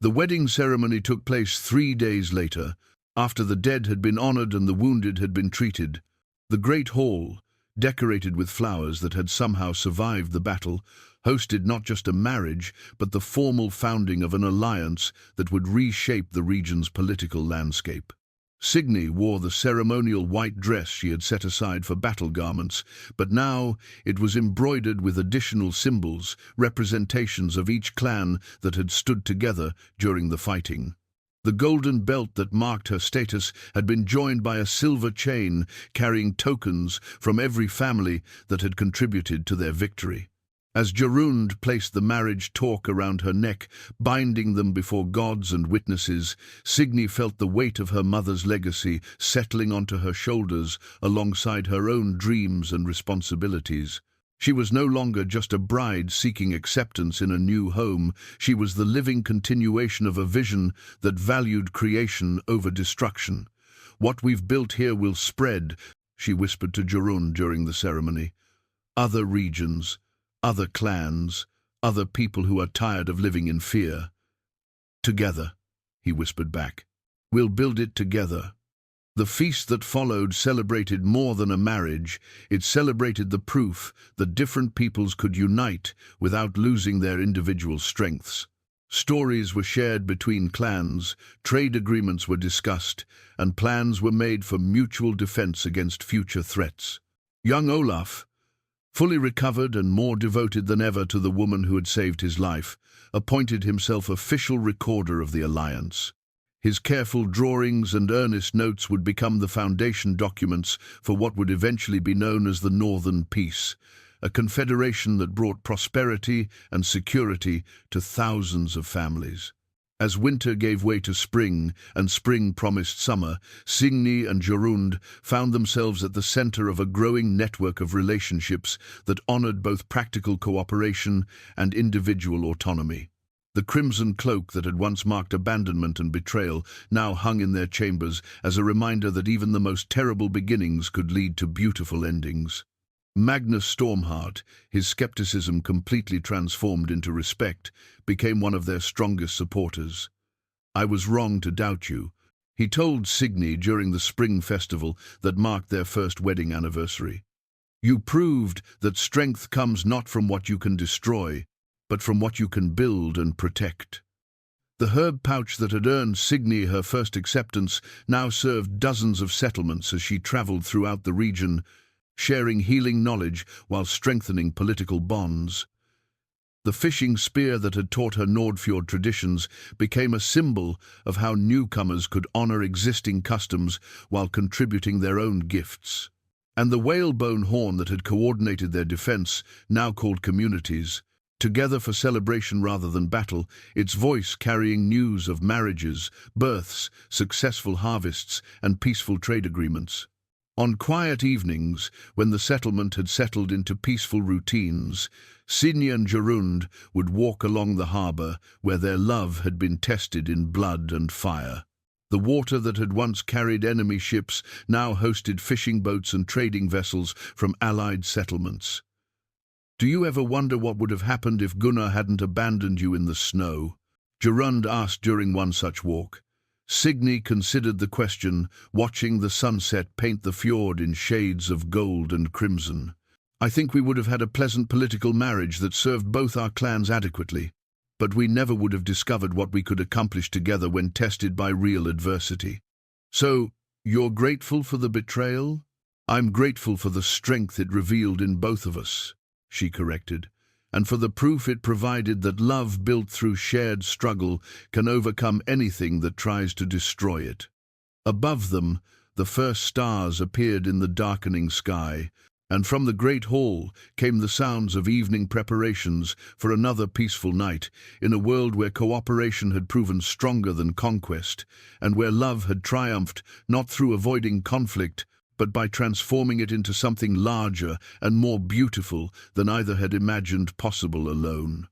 Speaker 1: The wedding ceremony took place 3 days later, after the dead had been honored and the wounded had been treated. The great hall, decorated with flowers that had somehow survived the battle, hosted not just a marriage, but the formal founding of an alliance that would reshape the region's political landscape. Signe wore the ceremonial white dress she had set aside for battle garments, but now it was embroidered with additional symbols, representations of each clan that had stood together during the fighting. The golden belt that marked her status had been joined by a silver chain carrying tokens from every family that had contributed to their victory. As Jorund placed the marriage torque around her neck, binding them before gods and witnesses, Signe felt the weight of her mother's legacy settling onto her shoulders alongside her own dreams and responsibilities. She was no longer just a bride seeking acceptance in a new home. She was the living continuation of a vision that valued creation over destruction. "What we've built here will spread," she whispered to Jorund during the ceremony. "Other regions, other clans, other people who are tired of living in fear. Together," he whispered back. "We'll build it together." The feast that followed celebrated more than a marriage. It celebrated the proof that different peoples could unite without losing their individual strengths. Stories were shared between clans, trade agreements were discussed, and plans were made for mutual defense against future threats. Young Olaf, fully recovered and more devoted than ever to the woman who had saved his life, appointed himself official recorder of the alliance. His careful drawings and earnest notes would become the foundation documents for what would eventually be known as the Northern Peace, a confederation that brought prosperity and security to thousands of families. As winter gave way to spring, and spring promised summer, Signe and Jorund found themselves at the center of a growing network of relationships that honored both practical cooperation and individual autonomy. The crimson cloak that had once marked abandonment and betrayal now hung in their chambers as a reminder that even the most terrible beginnings could lead to beautiful endings. Magnus Stormheart, his skepticism completely transformed into respect, became one of their strongest supporters. "I was wrong to doubt you," he told Signe during the spring festival that marked their first wedding anniversary. "You proved that strength comes not from what you can destroy, but from what you can build and protect." The herb pouch that had earned Signe her first acceptance now served dozens of settlements as she traveled throughout the region, sharing healing knowledge while strengthening political bonds. The fishing spear that had taught her Nordfjord traditions became a symbol of how newcomers could honor existing customs while contributing their own gifts. And the whalebone horn that had coordinated their defense, now called communities, together for celebration rather than battle, its voice carrying news of marriages, births, successful harvests, and peaceful trade agreements. On quiet evenings, when the settlement had settled into peaceful routines, Signe and Jorund would walk along the harbor where their love had been tested in blood and fire. The water that had once carried enemy ships now hosted fishing boats and trading vessels from allied settlements. "Do you ever wonder what would have happened if Gunnar hadn't abandoned you in the snow?" Jorund asked during one such walk. Signe considered the question, watching the sunset paint the fjord in shades of gold and crimson. "I think we would have had a pleasant political marriage that served both our clans adequately, but we never would have discovered what we could accomplish together when tested by real adversity." "So, you're grateful for the betrayal?" "I'm grateful for the strength it revealed in both of us," she corrected, "and for the proof it provided that love built through shared struggle can overcome anything that tries to destroy it." Above them, the first stars appeared in the darkening sky, and from the great hall came the sounds of evening preparations for another peaceful night, in a world where cooperation had proven stronger than conquest, and where love had triumphed not through avoiding conflict, but by transforming it into something larger and more beautiful than either had imagined possible alone.